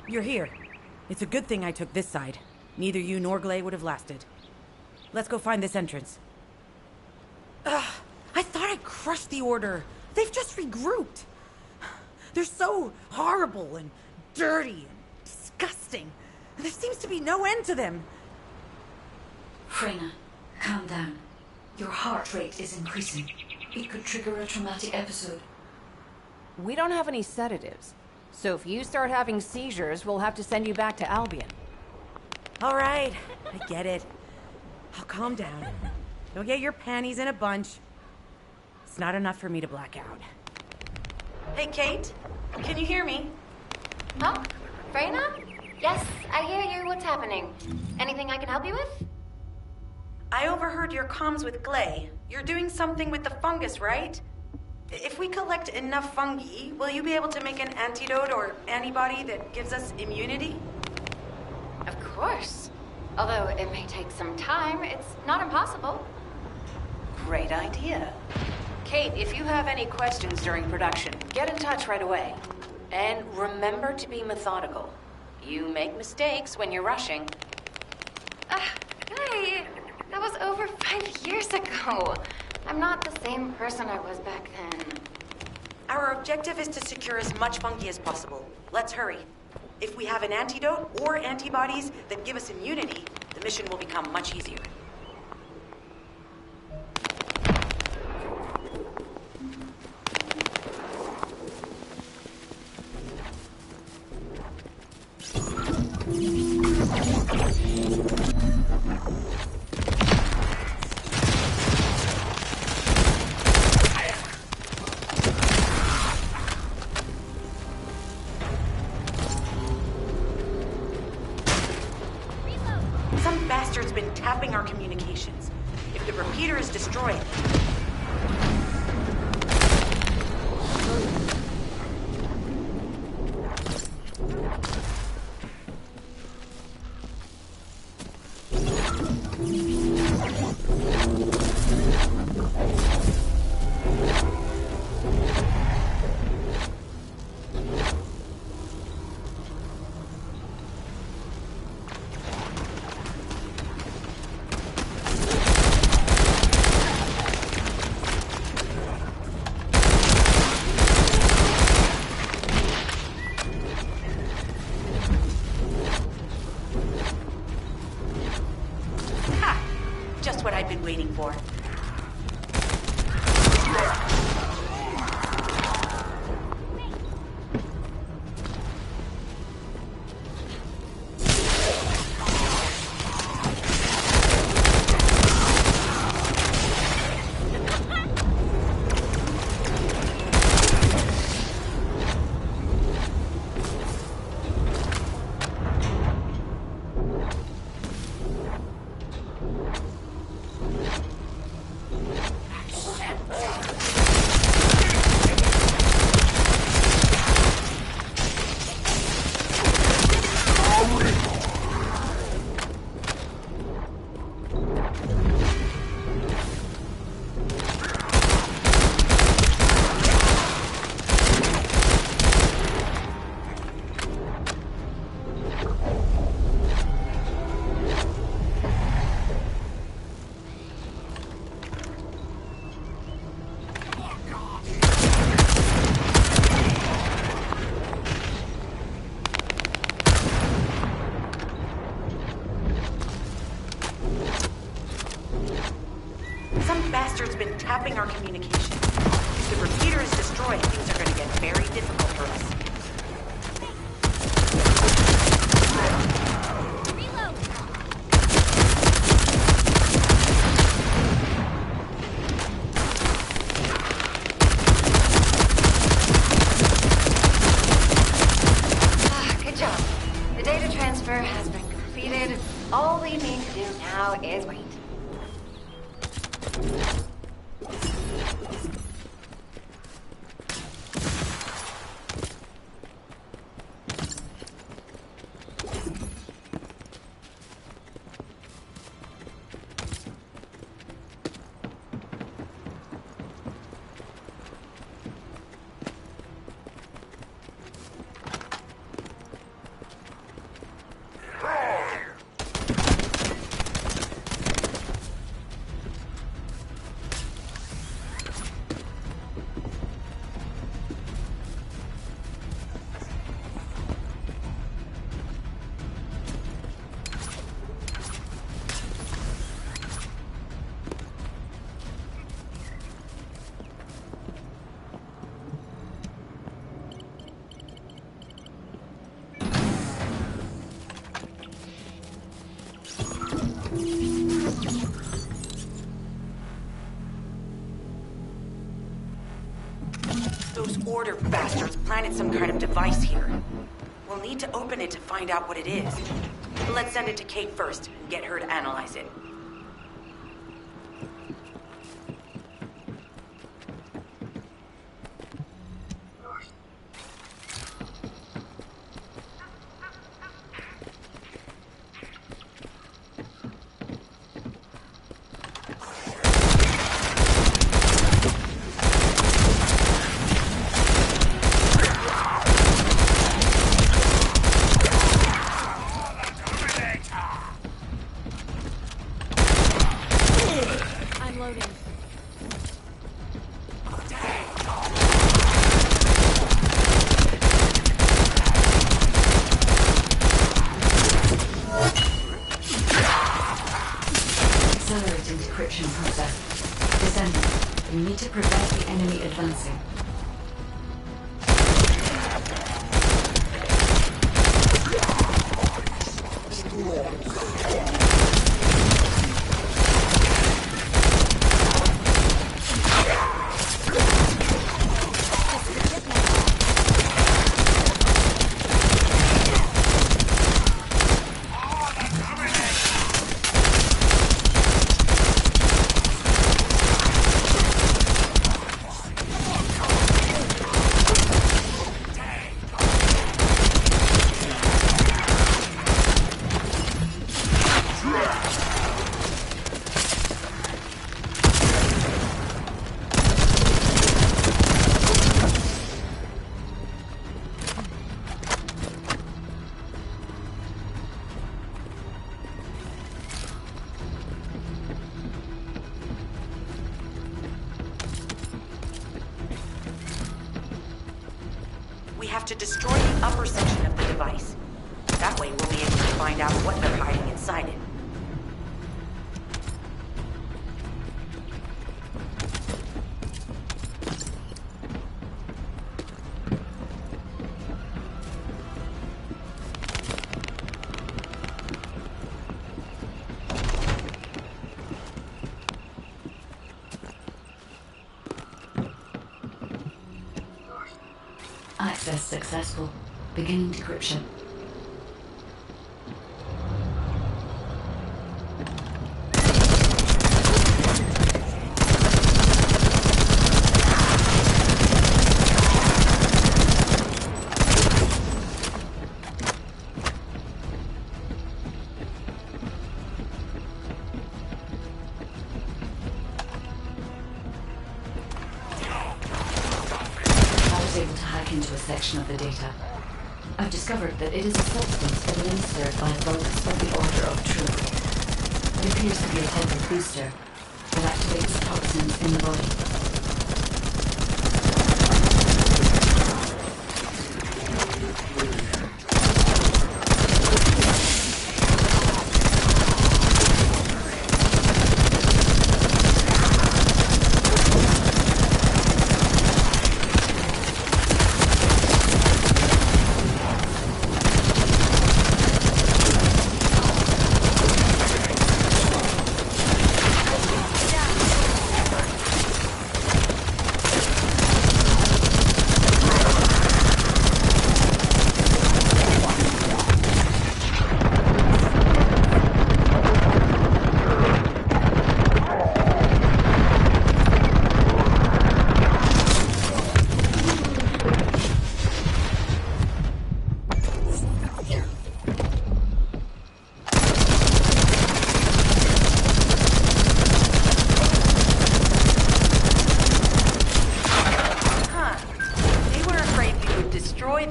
You're here. It's a good thing I took this side. Neither you nor Glay would have lasted. Let's go find this entrance. Ugh, I thought I crushed the Order. They've just regrouped. They're so horrible and dirty and disgusting. There seems to be no end to them. Freyna, calm down. Your heart rate is increasing. It could trigger a traumatic episode. We don't have any sedatives. So if you start having seizures, we'll have to send you back to Albion. All right, I get it. I'll calm down. Don't get your panties in a bunch. It's not enough for me to black out. Hey, Kate? Can you hear me? Oh, Freyna? Yes, I hear you. What's happening? Anything I can help you with? I overheard your comms with Glay. You're doing something with the fungus, right? If we collect enough fungi, will you be able to make an antidote or antibody that gives us immunity? Of course. Although it may take some time, it's not impossible. Great idea. Kate, if you have any questions during production, get in touch right away. And remember to be methodical. You make mistakes when you're rushing. Hey, that was over 5 years ago. I'm not the same person I was back then. Our objective is to secure as much fungi as possible. Let's hurry. If we have an antidote or antibodies that give us immunity, the mission will become much easier. Some bastard's been tapping our communications. If the repeater is destroyed... Just what I've been waiting for. Some bastard's been tapping our communications. If the repeater is destroyed, things are going to get very difficult for us. Good job. The data transfer has been completed. All we need to do now is wait. Those Order bastards planted some kind of device here. We'll need to open it to find out what it is. Let's send it to Kate first and get her to analyze it. I'm loading. Accelerating decryption process. Descendant, you need to prevent the enemy advancing. We have to destroy the upper section of the device. That way we'll be able to find out what they're hiding inside it. Access successful. Beginning decryption. Able to hack into a section of the data. I've discovered that it is a substance administered by Vulgus of the Order of Truth. It appears to be a type of booster that activates toxins in the body.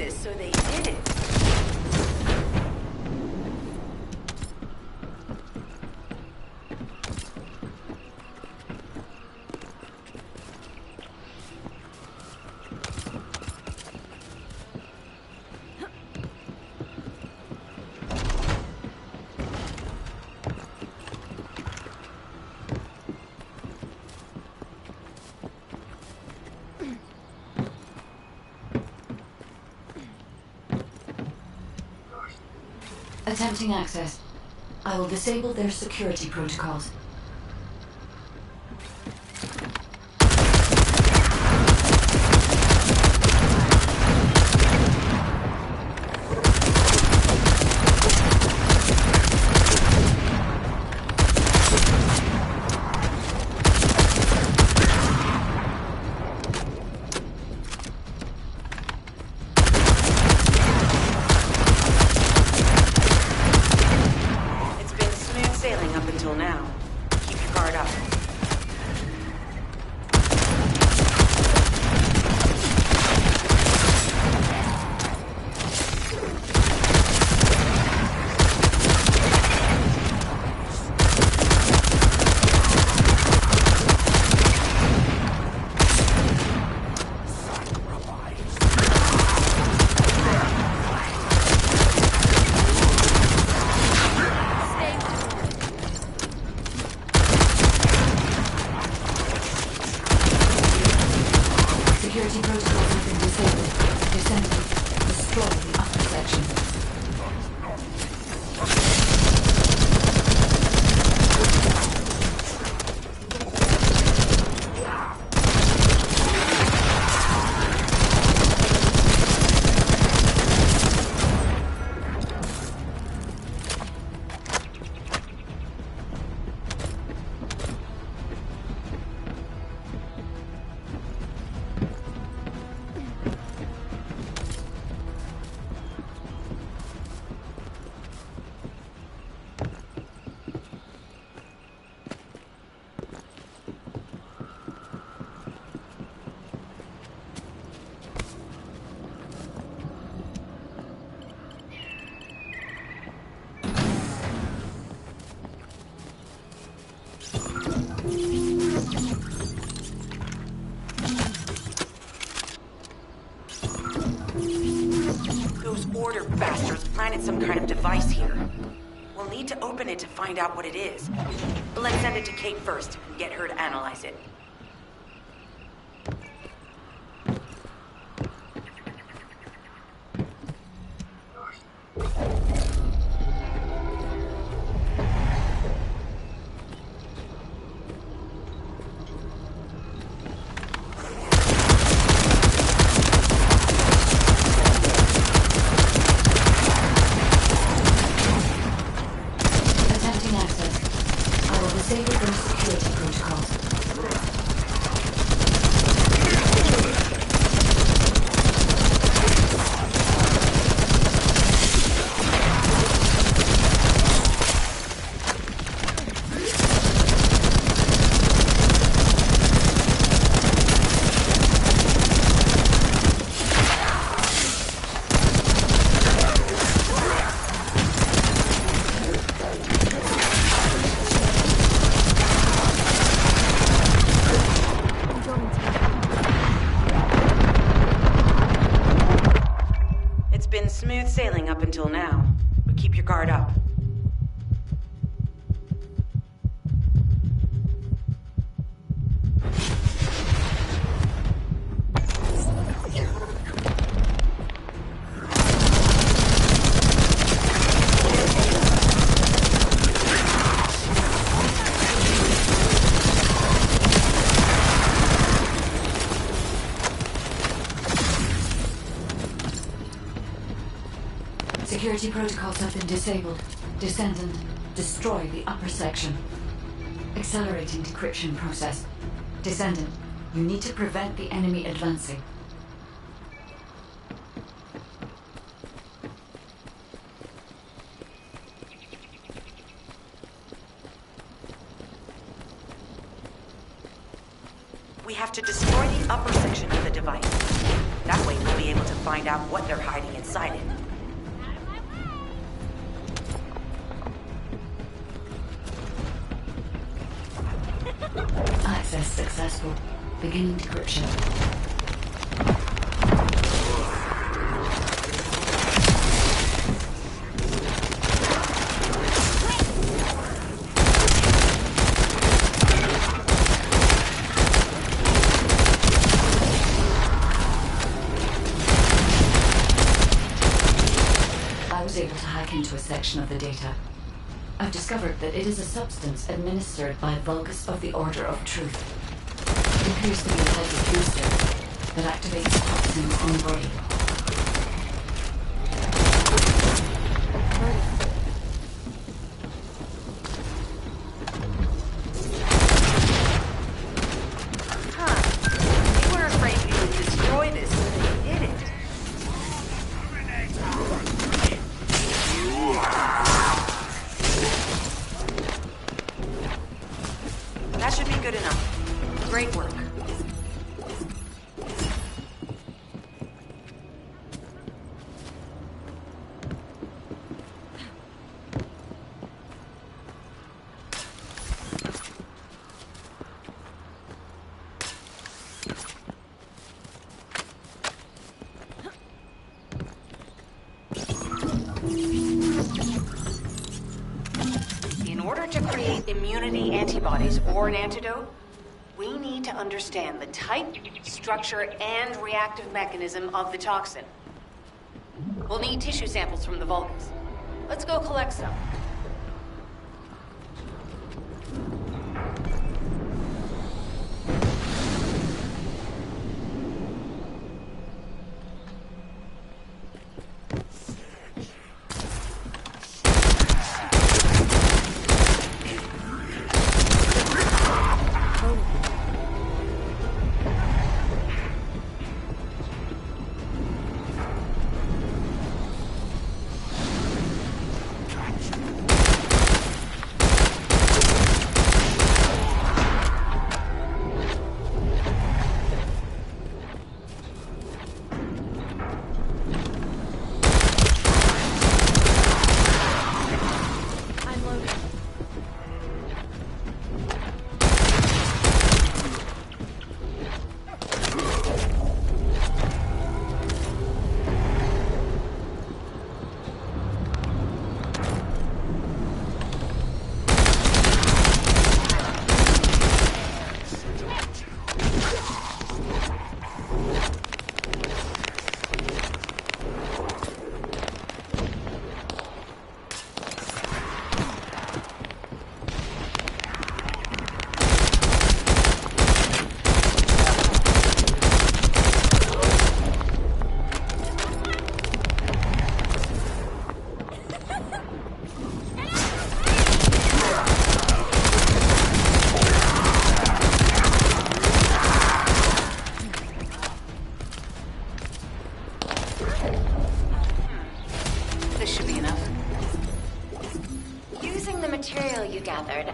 So they did it. Attempting access. I will disable their security protocols. Security protocols have been disabled. Descendant, destroy the upper section. Order bastards planted some kind of device here. We'll need to open it to find out what it is. But let's send it to Kate first and get her to analyze it. Smooth sailing up until now, but keep your guard up. Security protocols have been disabled. Descendant, destroy the upper section. Accelerating decryption process. Descendant, you need to prevent the enemy advancing. We have to destroy the upper section of the device. That way we'll be able to find out what they're hiding inside it. Access successful. Beginning decryption. I was able to hack into a section of the data. I've discovered that it is a substance administered by Vulgus of the Order of Truth. It appears to be a type of booster that activates toxins on the body. You were afraid we would destroy this, but we did it. That should be good enough. Great work. In order to create immunity antibodies or an antidote, we need need to understand the type, structure, and reactive mechanism of the toxin. We'll need tissue samples from the Vulcans. Let's go collect some.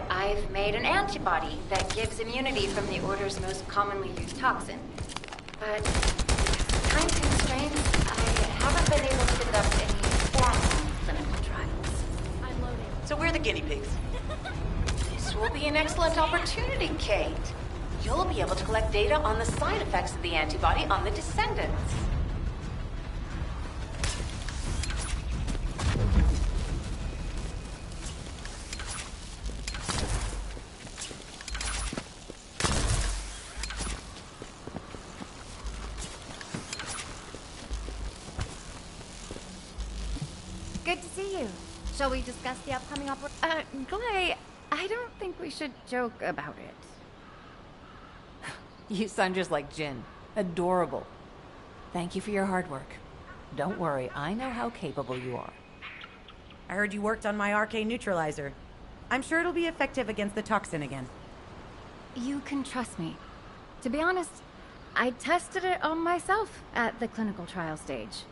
I've made an antibody that gives immunity from the Order's most commonly used toxin. But time constraints, I haven't been able to conduct any formal clinical trials. I'm loading. So we're the guinea pigs. This will be an excellent opportunity, Kate. You'll be able to collect data on the side effects of the antibody on the Descendants. Good to see you. Shall we discuss the upcoming Glay, I don't think we should joke about it. You sound just like Jin. Adorable. Thank you for your hard work. Don't worry, I know how capable you are. I heard you worked on my arcane neutralizer. I'm sure it'll be effective against the toxin again. You can trust me. To be honest, I tested it on myself at the clinical trial stage.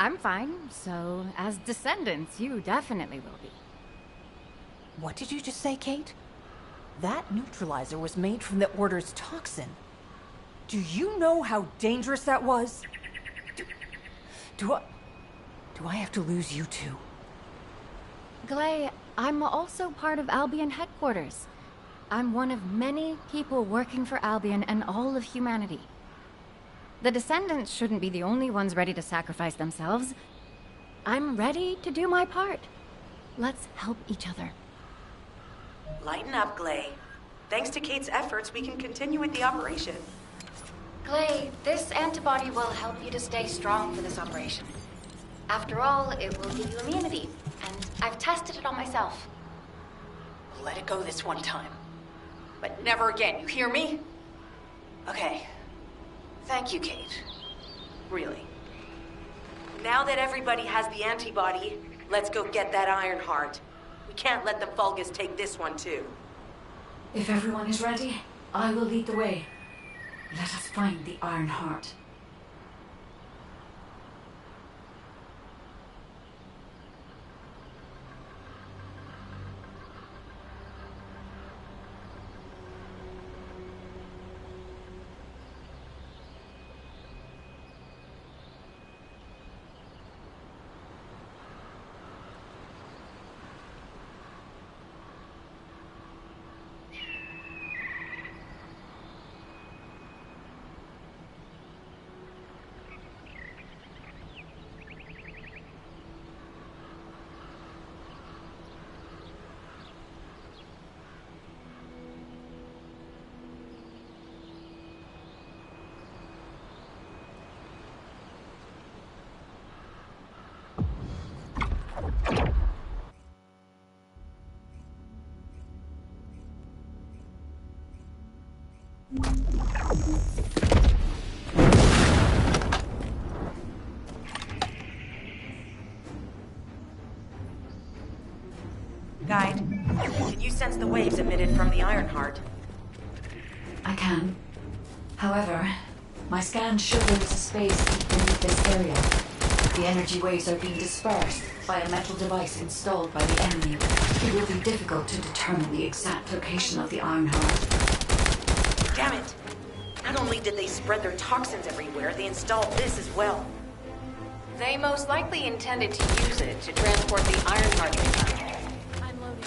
I'm fine, so as Descendants, you definitely will be. What did you just say, Kate? That neutralizer was made from the Order's toxin. Do you know how dangerous that was? Do I have to lose you too? Glay, I'm also part of Albion headquarters. I'm one of many people working for Albion and all of humanity. The Descendants shouldn't be the only ones ready to sacrifice themselves. I'm ready to do my part. Let's help each other. Lighten up, Glay. Thanks to Kate's efforts, we can continue with the operation. Glay, this antibody will help you to stay strong for this operation. After all, it will give you immunity, and I've tested it on myself. Let it go this one time. But never again, you hear me? Okay. Thank you, Kate. Really. Now that everybody has the antibody, let's go get that Iron Heart. We can't let the Vulgus take this one, too. If everyone is ready, I will lead the way. Let us find the Iron Heart. sense the waves emitted from the Ironheart? I can. However, my scans show there is a space beneath this area. The energy waves are being dispersed by a metal device installed by the enemy. It will be difficult to determine the exact location of the Ironheart. Damn it! Not only did they spread their toxins everywhere, they installed this as well. They most likely intended to use it to transport the Ironheart. I'm loading.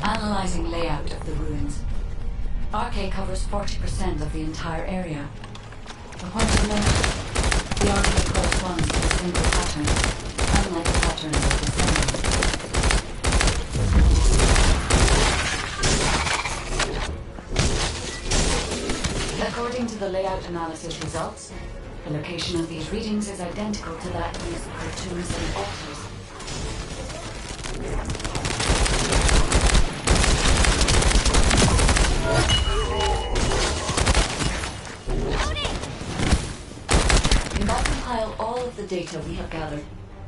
Analyzing layout of the ruins. RK covers 40% of the entire area. A point of note, the RK corresponds to a single pattern, unlike the patterns of Descendant. According to the layout analysis results, the location of these readings is identical to that used for tombs and altars. We must compile all of the data we have gathered.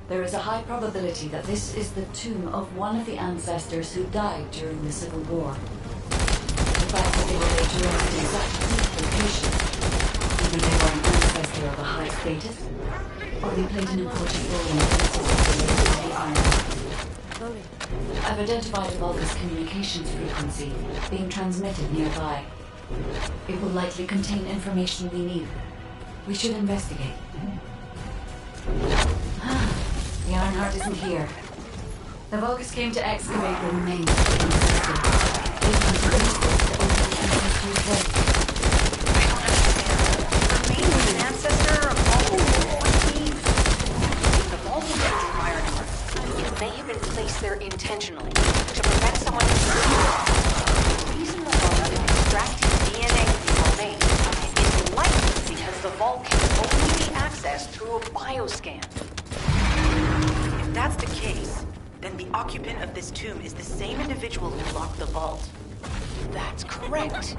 There is a high probability that this is the tomb of one of the ancestors who died during the Civil War. The fact that they were later in an exact location, either they were an ancestor of a high status, or they played an important role in the related to the Ironheart. I've identified a Vulgus communications frequency being transmitted nearby. It will likely contain information we need. We should investigate. The Ironheart isn't here. The Vulgus came to excavate the remains of the ancestor. They planted insects to open the ancestor's grave. I don't understand. Remain with an ancestor of all what means? The vault is the Ironheart. It may have been placed there intentionally to prevent someone from... The reason the vault can extract his DNA from the remains is likely because the vault can only be accessed through a bioscan. If that's the case, then the occupant of this tomb is the same individual who locked the vault. That's correct.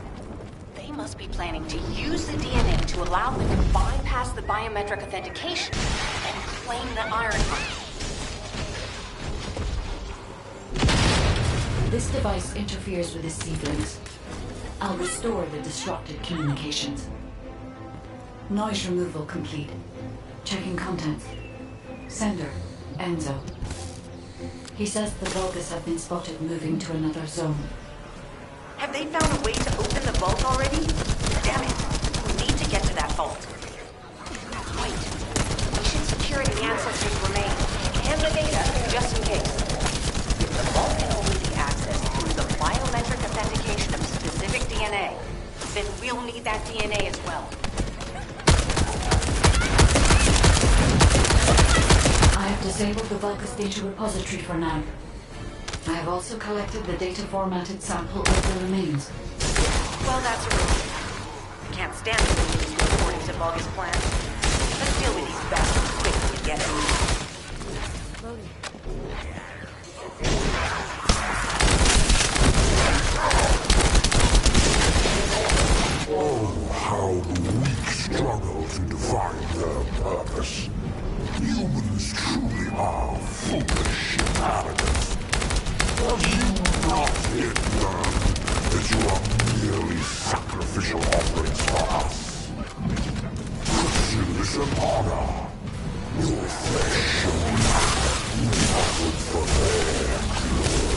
They must be planning to use the DNA to allow them to bypass the biometric authentication and claim the Ironheart. This device interferes with the seedlings. I'll restore the disrupted communications. Noise removal complete. Checking contents. Sender, Enzo. He says the Vulgus have been spotted moving to another zone. Have they found a way to open the vault already? Damn it! We need to get to that vault. Wait. We should secure the ancestors' remains and the data just in case. The vault can only be accessed through the biometric authentication of specific DNA. Then we'll need that DNA as well. I have disabled the Vulgus data repository for now. I have also collected the data-formatted sample of the remains. Well, that's a relief. I can't stand the news reporting to Vulgus plans. Let's deal with these bastards quick and get it. Loading. Oh, how the weak struggle to define their purpose. Humans truly are foolish inhabitants. Have you not yet learned that you are merely sacrificial offerings for us? Consider this an honor. Your flesh shall be offered for their glory.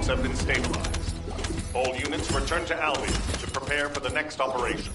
Have been stabilized. All units return to Albion to prepare for the next operation.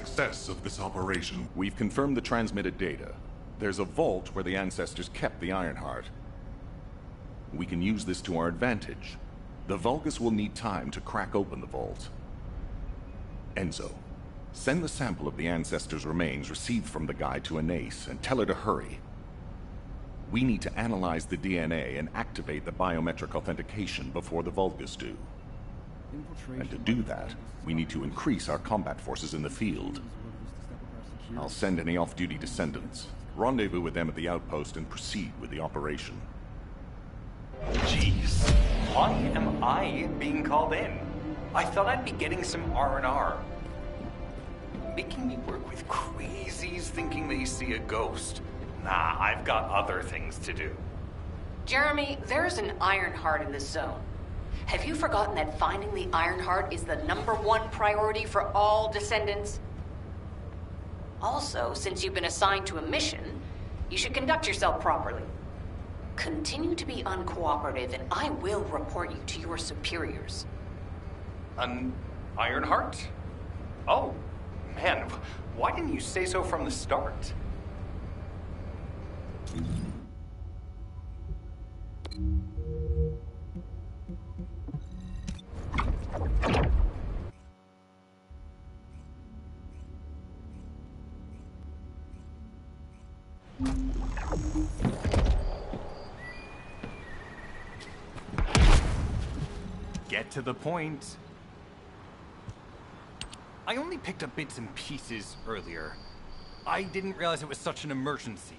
success of this operation. We've confirmed the transmitted data. There's a vault where the ancestors kept the Ironheart. We can use this to our advantage. The Vulgus will need time to crack open the vault. Enzo, send the sample of the ancestors' remains received from the guide to Anais and tell her to hurry. We need to analyze the DNA and activate the biometric authentication before the Vulgus do. And to do that, we need to increase our combat forces in the field. I'll send any off-duty descendants, rendezvous with them at the outpost, and proceed with the operation. Jeez, why am I being called in? I thought I'd be getting some R&R. Making me work with crazies thinking they see a ghost. Nah, I've got other things to do. Jeremy, there's an Ironheart in this zone. Have you forgotten that finding the Ironheart is the #1 priority for all Descendants? Also, since you've been assigned to a mission, you should conduct yourself properly. Continue to be uncooperative, and I will report you to your superiors. An Ironheart? Oh, man, why didn't you say so from the start? Get to the point. I only picked up bits and pieces earlier. I didn't realize it was such an emergency.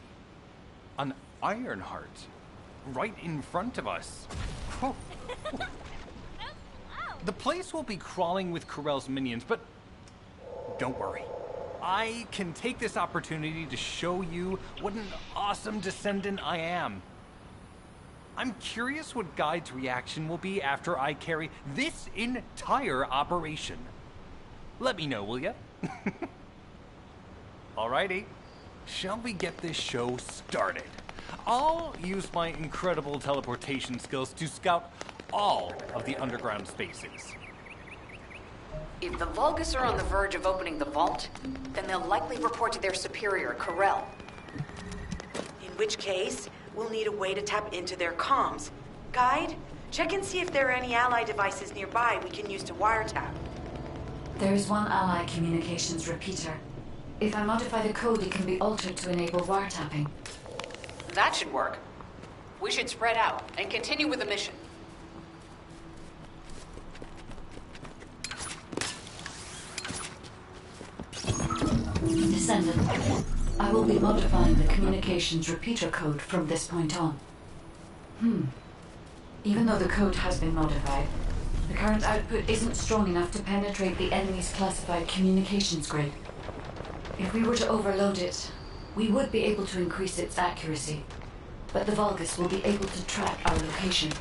An Ironheart, right in front of us. The place will be crawling with Corell's minions, but don't worry. I can take this opportunity to show you what an awesome descendant I am. I'm curious what Guide's reaction will be after I carry this entire operation. Let me know, will ya? Alrighty. Shall we get this show started? I'll use my incredible teleportation skills to scout all of the underground spaces. If the Vulgus are on the verge of opening the vault, then they'll likely report to their superior, Corell. In which case, we'll need a way to tap into their comms. Guide, check and see if there are any ally devices nearby we can use to wiretap. There is one ally communications repeater. If I modify the code, it can be altered to enable wiretapping. That should work. We should spread out and continue with the mission. Descendant, I will be modifying the communications repeater code from this point on. Even though the code has been modified, the current output isn't strong enough to penetrate the enemy's classified communications grid. If we were to overload it, we would be able to increase its accuracy, but the Vulgus will be able to track our location.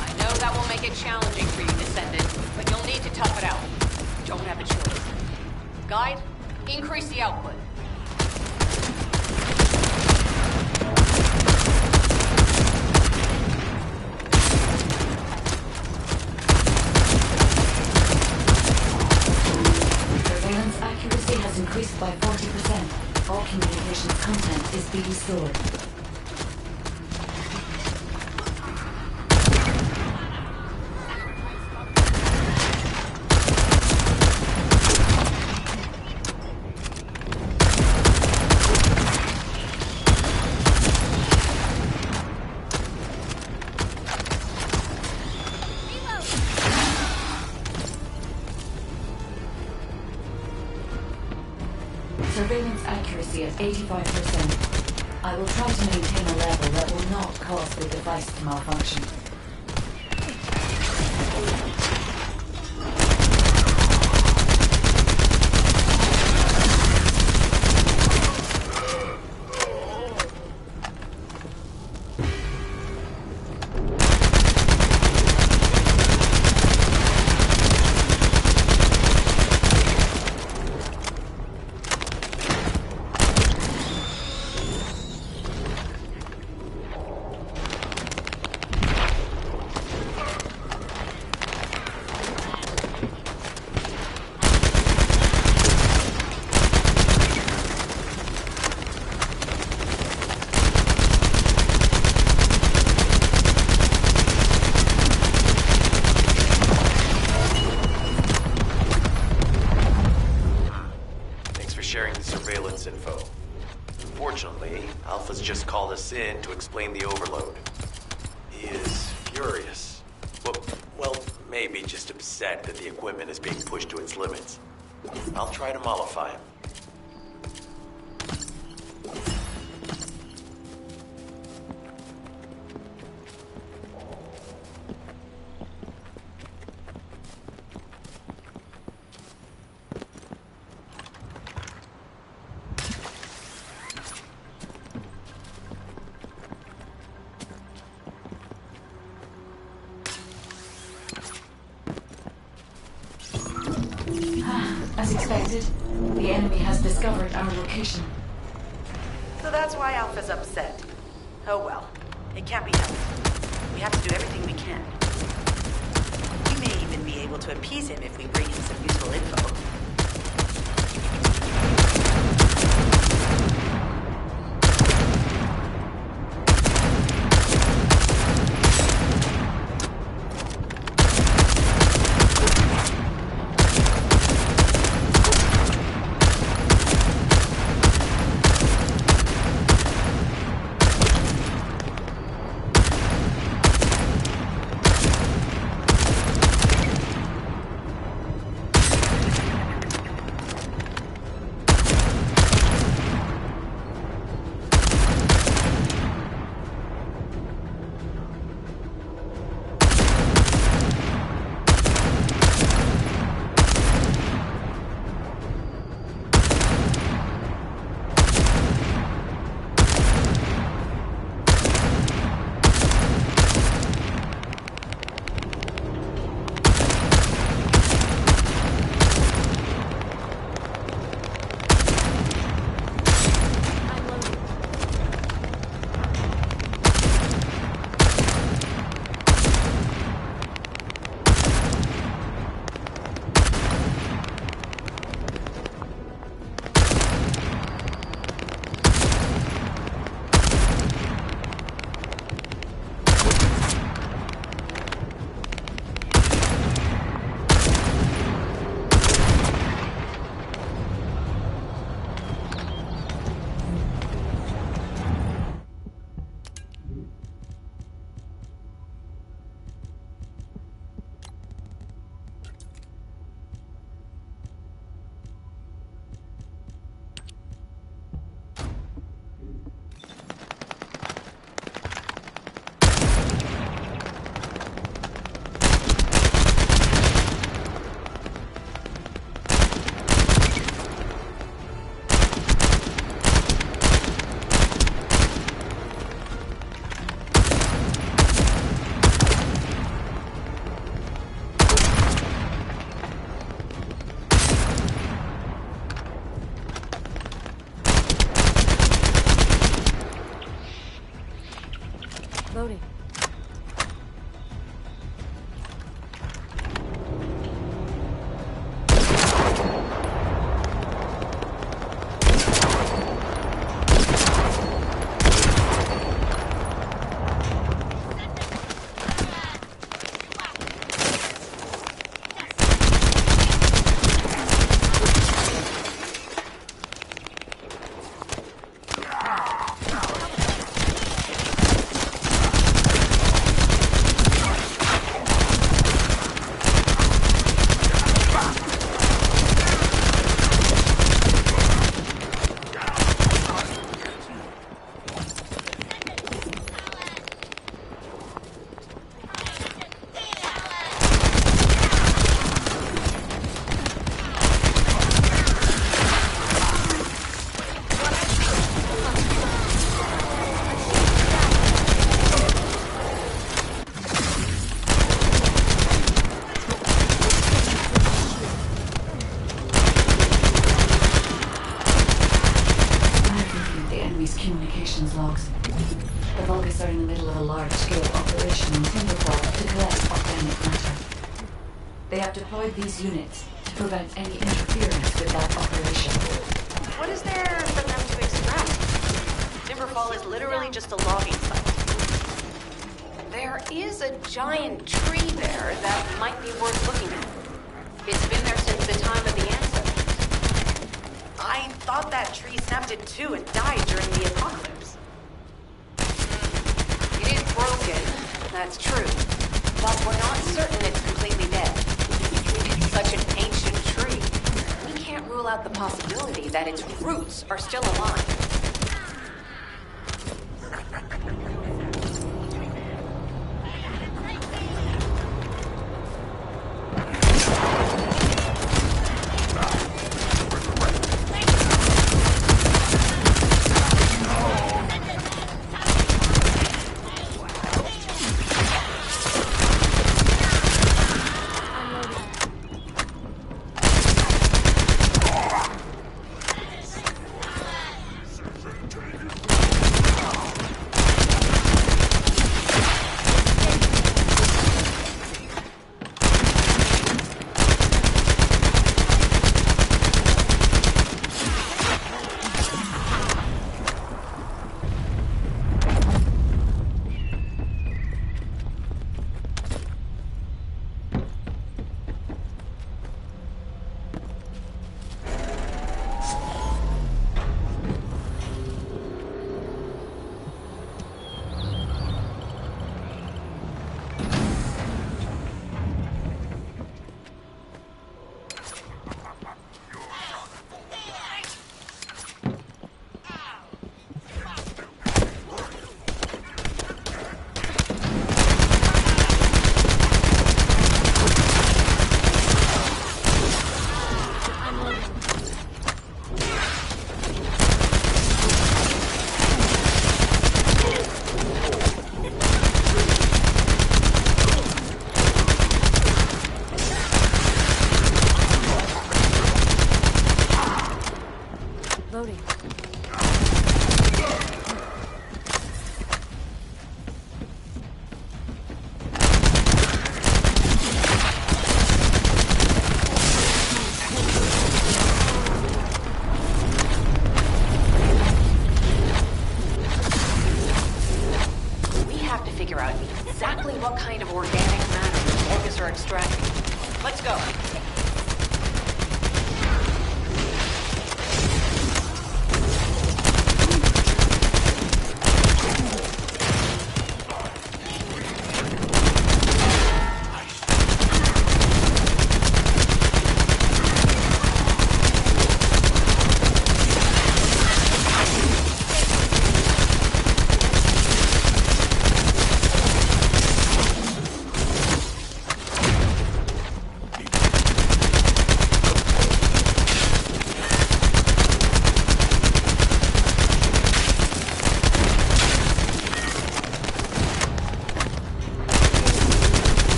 I know that will make it challenging for you, Descendant, but you'll need to tough it out. Don't have a choice. Guide, increase the output. Surveillance accuracy has increased by 40%. All communications content is being stored. Surveillance accuracy at 85%. I will try to maintain a level that will not cause the device to malfunction. sharing the surveillance info. Unfortunately, Alpha's just called us in to explain the overload. He is furious. Well, maybe just upset that the equipment is being pushed to its limits. I'll try to mollify him. As expected, the enemy has discovered our location. So that's why Alpha's upset. Oh well, it can't be helped. We have to do everything we can. We may even be able to appease him if we bring him some useful info. Loading. Communications logs. The Vulgus are in the middle of a large-scale operation in Timberfall to collect organic matter. They have deployed these units to prevent any interference with that operation. What is there for them to extract? Timberfall is literally just a logging site. There is a giant tree there that might be worth looking at. It's been there since the time of the ancestors. I thought that tree snapped in two and died during the apocalypse. It is broken, that's true. But we're not certain it's completely dead. It's such an ancient tree. We can't rule out the possibility that its roots are still alive. Loading. We have to figure out exactly what kind of organic matter the Vulgus are extracting. Let's go.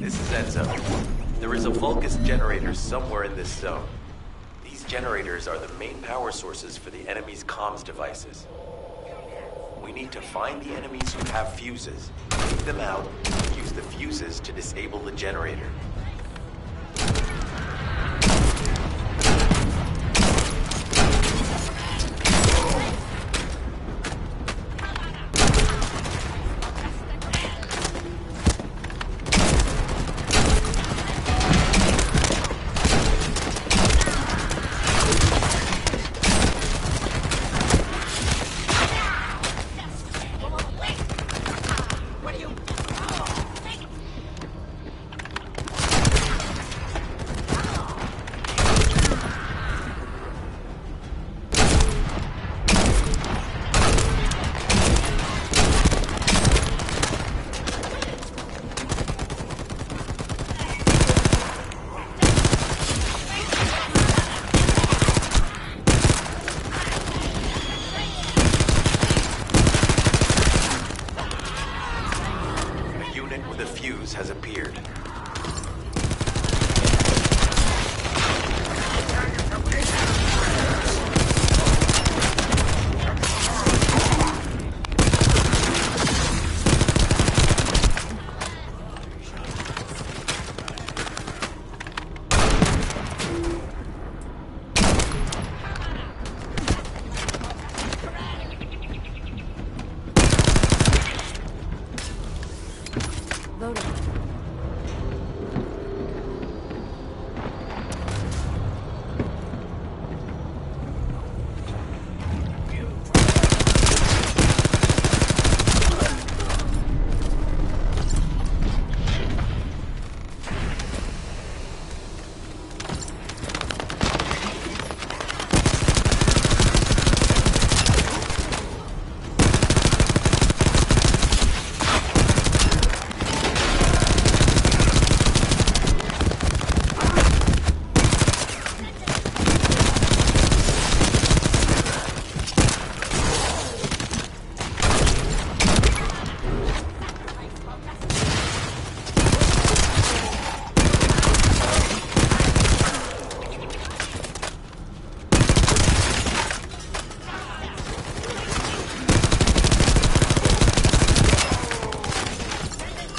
This is Enzo. There is a Vulgus generator somewhere in this zone. These generators are the main power sources for the enemy's comms devices. We need to find the enemies who have fuses, take them out, and use the fuses to disable the generator. Has appeared.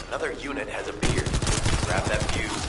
Another unit has appeared. Grab that fuse.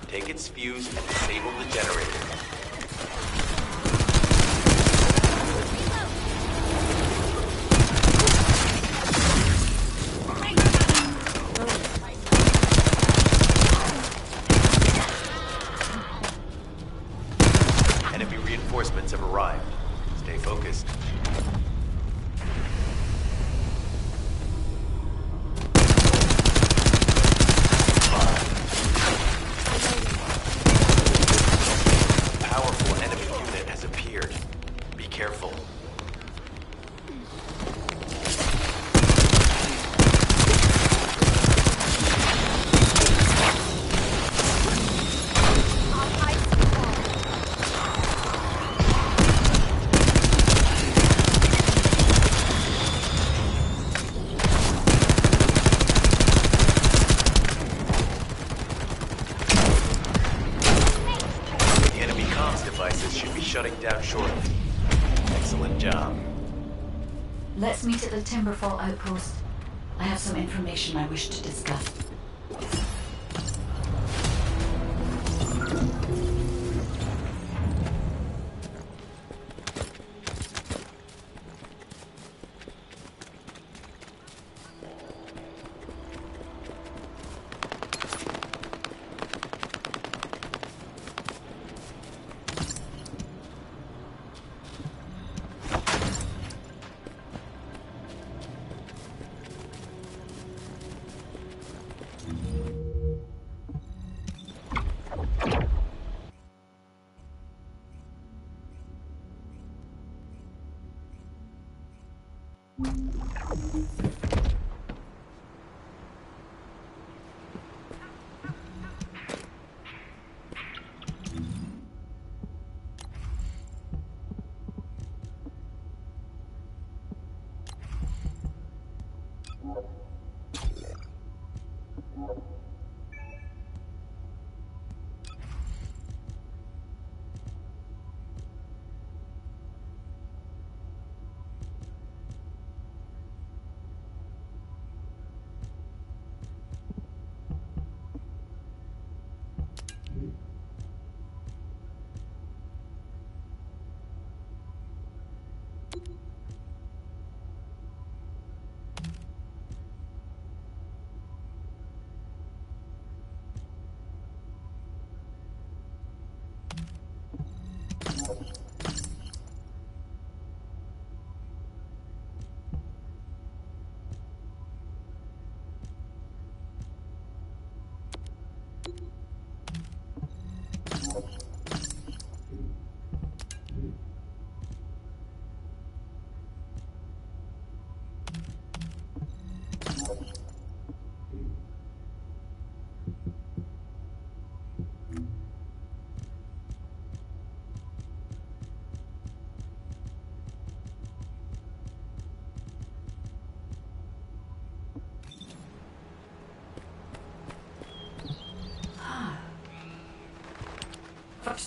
Take its fuse and disable the generator. Enemy reinforcements have arrived. Stay focused. Careful. The enemy comms devices should be shutting down shortly. Excellent job. Let's meet at the Timberfall outpost. I have some information I wish to discuss.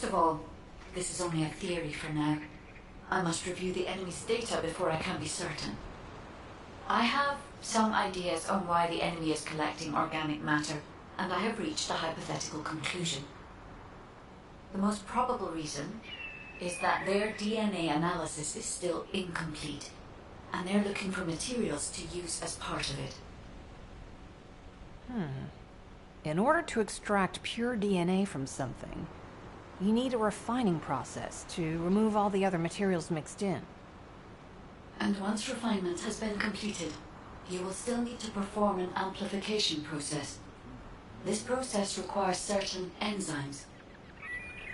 First of all, this is only a theory for now. I must review the enemy's data before I can be certain. I have some ideas on why the enemy is collecting organic matter, and I have reached a hypothetical conclusion. The most probable reason is that their DNA analysis is still incomplete, and they're looking for materials to use as part of it. In order to extract pure DNA from something, you need a refining process to remove all the other materials mixed in. And once refinement has been completed, you will still need to perform an amplification process. This process requires certain enzymes.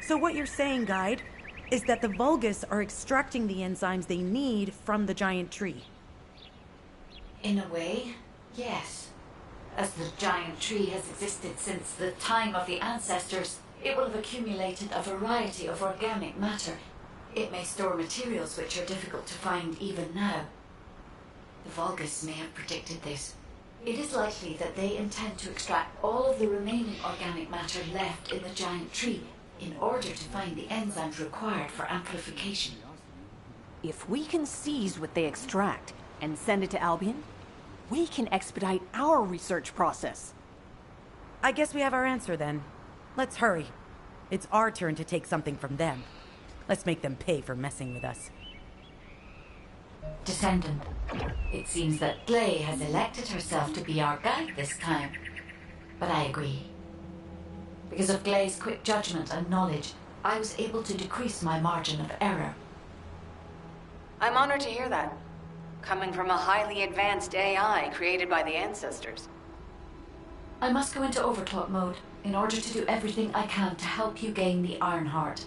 So what you're saying, Guide, is that the Vulgus are extracting the enzymes they need from the giant tree. In a way, yes. As the giant tree has existed since the time of the ancestors, it will have accumulated a variety of organic matter. It may store materials which are difficult to find even now. The Vulgus may have predicted this. It is likely that they intend to extract all of the remaining organic matter left in the giant tree in order to find the enzymes required for amplification. If we can seize what they extract and send it to Albion, we can expedite our research process. I guess we have our answer then. Let's hurry. It's our turn to take something from them. Let's make them pay for messing with us. Descendant, it seems that Glay has elected herself to be our guide this time. But I agree. Because of Glay's quick judgment and knowledge, I was able to decrease my margin of error. I'm honored to hear that. Coming from a highly advanced AI created by the ancestors. I must go into overclock mode in order to do everything I can to help you gain the Iron Heart.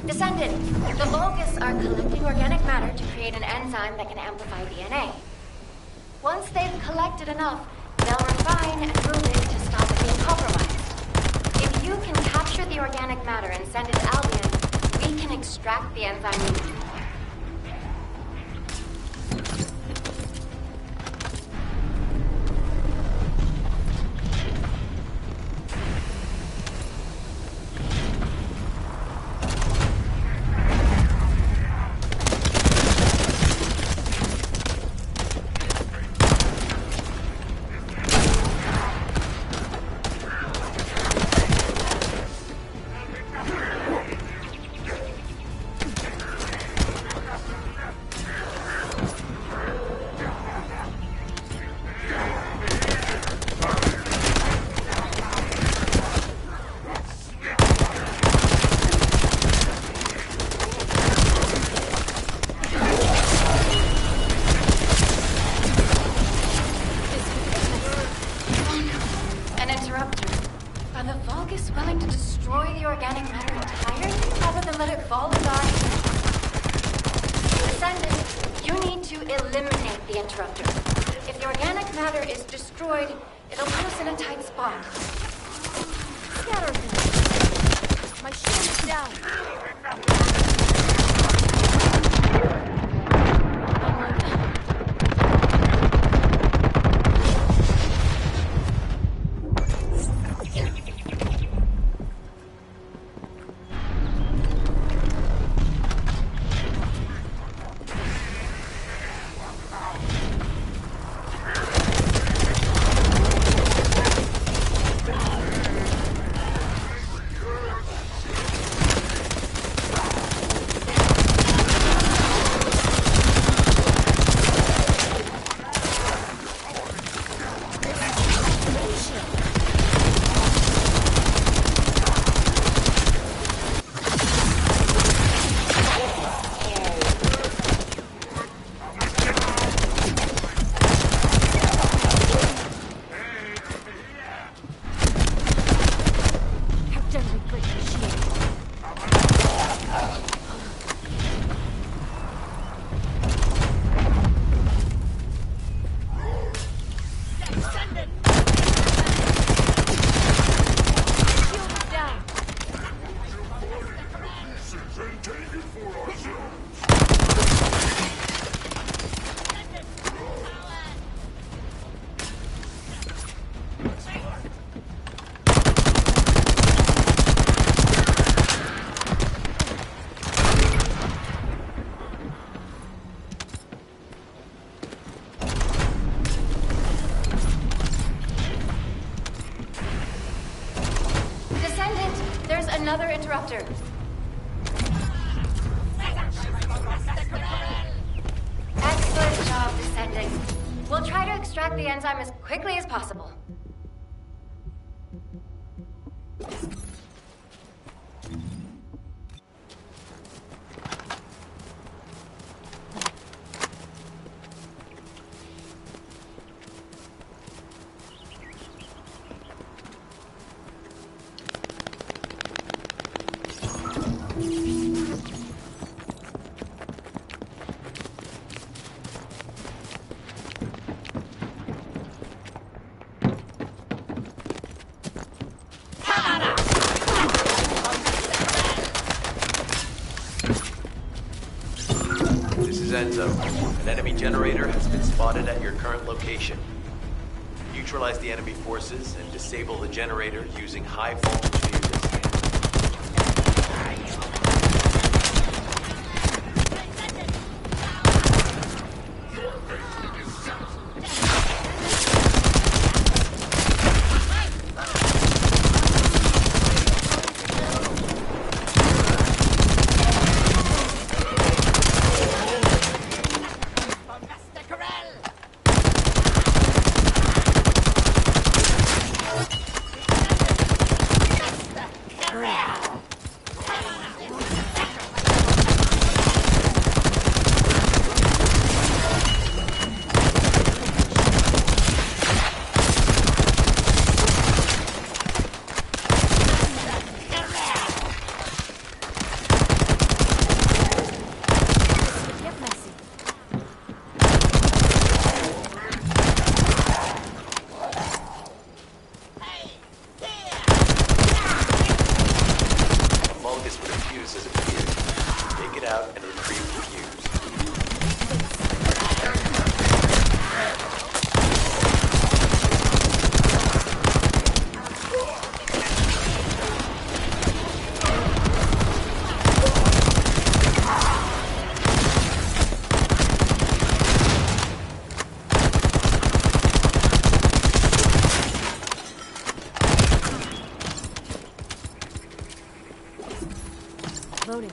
Descendant, the Vulgus are collecting organic matter to create an enzyme that can amplify DNA. Once they've collected enough, they'll refine and move it to stop it being compromised. If you can capture the organic matter and send it to Albion, we can extract the enzyme we need. Another interrupter. Excellent job, Descendant. We'll try to extract the enzyme as quickly as possible. An enemy generator has been spotted at your current location. Neutralize the enemy forces and disable the generator using high voltage fuses. out and retrieve the fuse. Loading.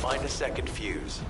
Find a second fuse.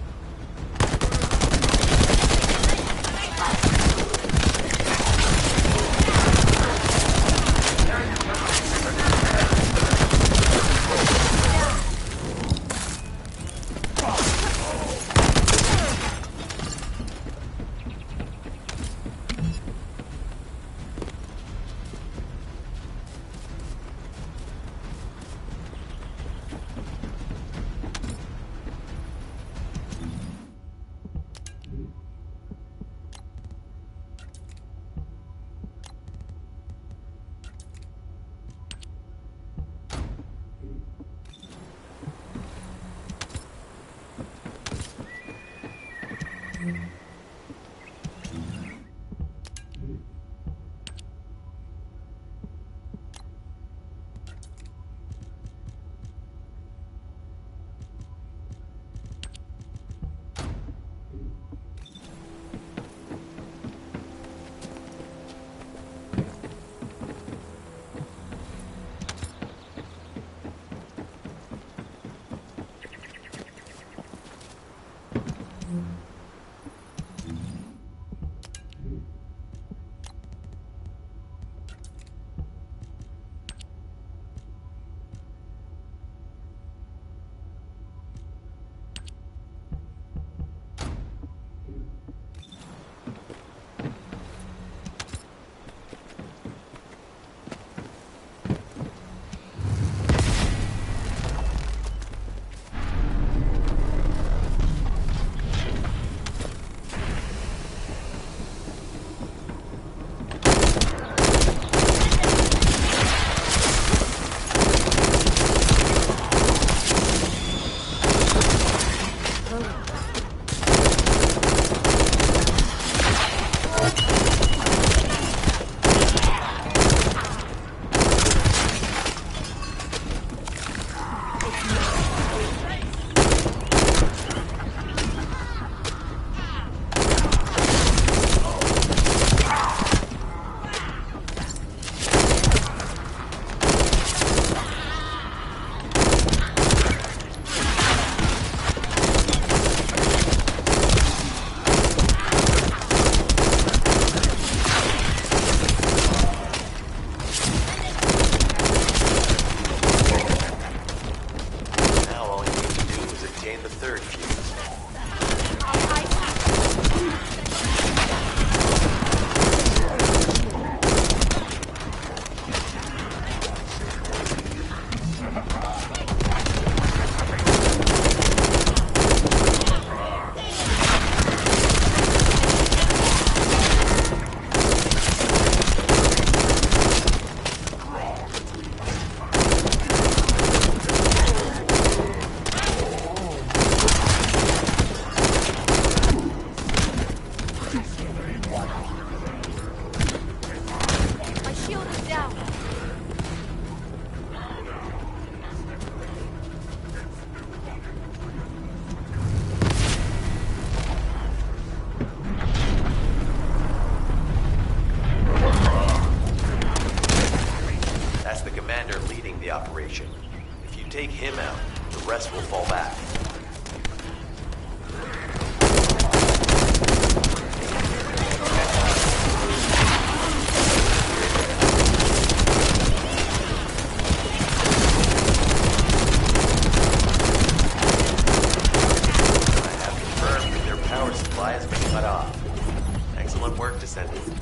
supply has been cut off. Excellent work, Descendant.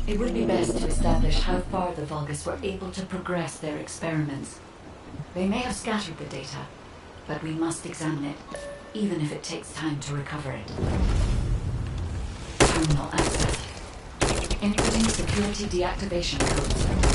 It would be best to establish how far the Vulgus were able to progress their experiments. They may have scattered the data, but we must examine it, even if it takes time to recover it. Terminal access. Inputting security deactivation codes.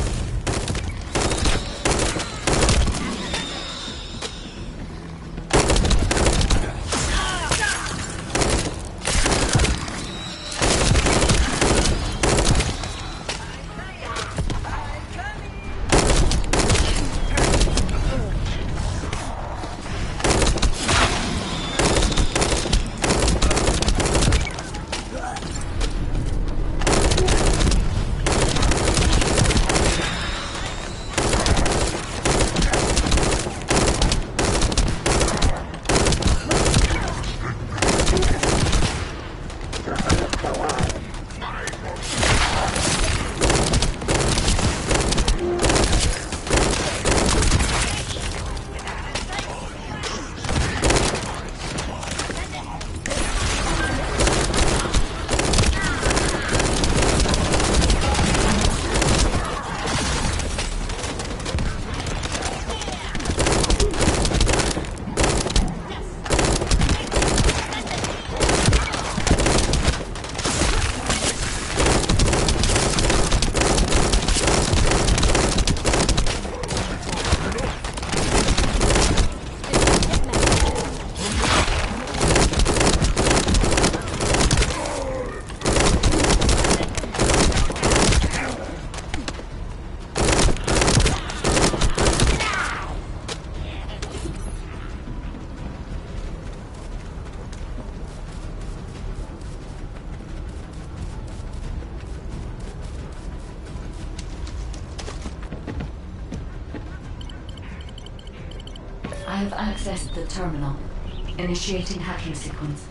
I have accessed the terminal. Initiating hacking sequence.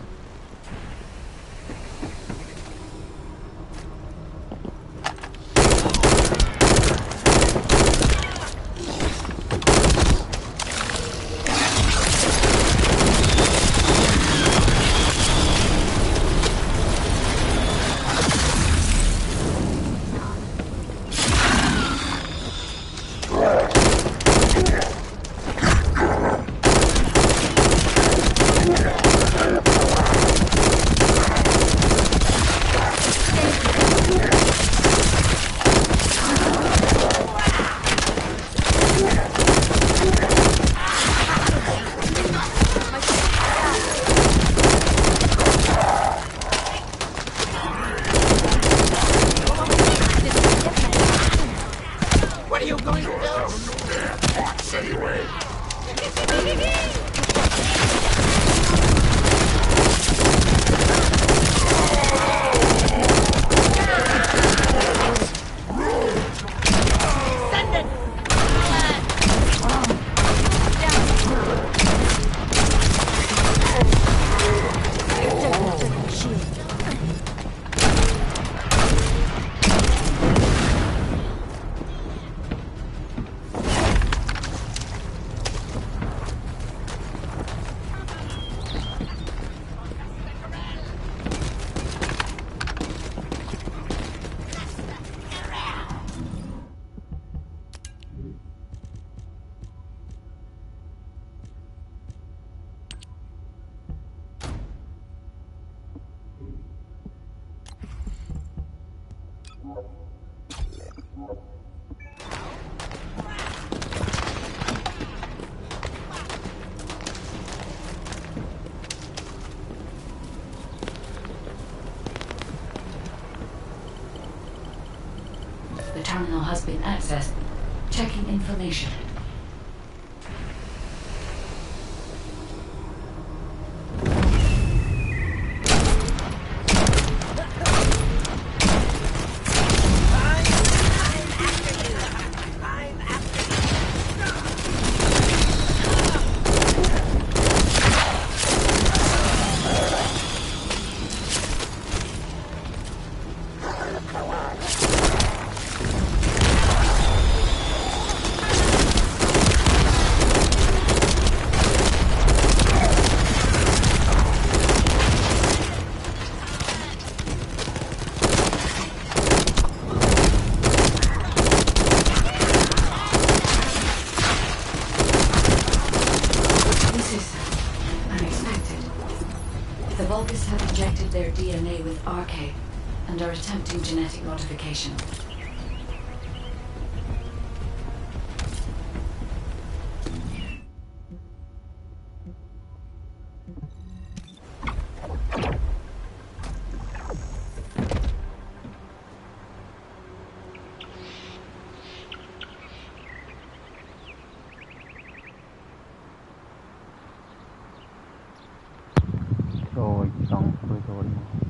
this anyway? The terminal has been accessed. Checking information. The Vulgus have injected their DNA with RK and are attempting genetic modification. 저 이상 보여줘버리면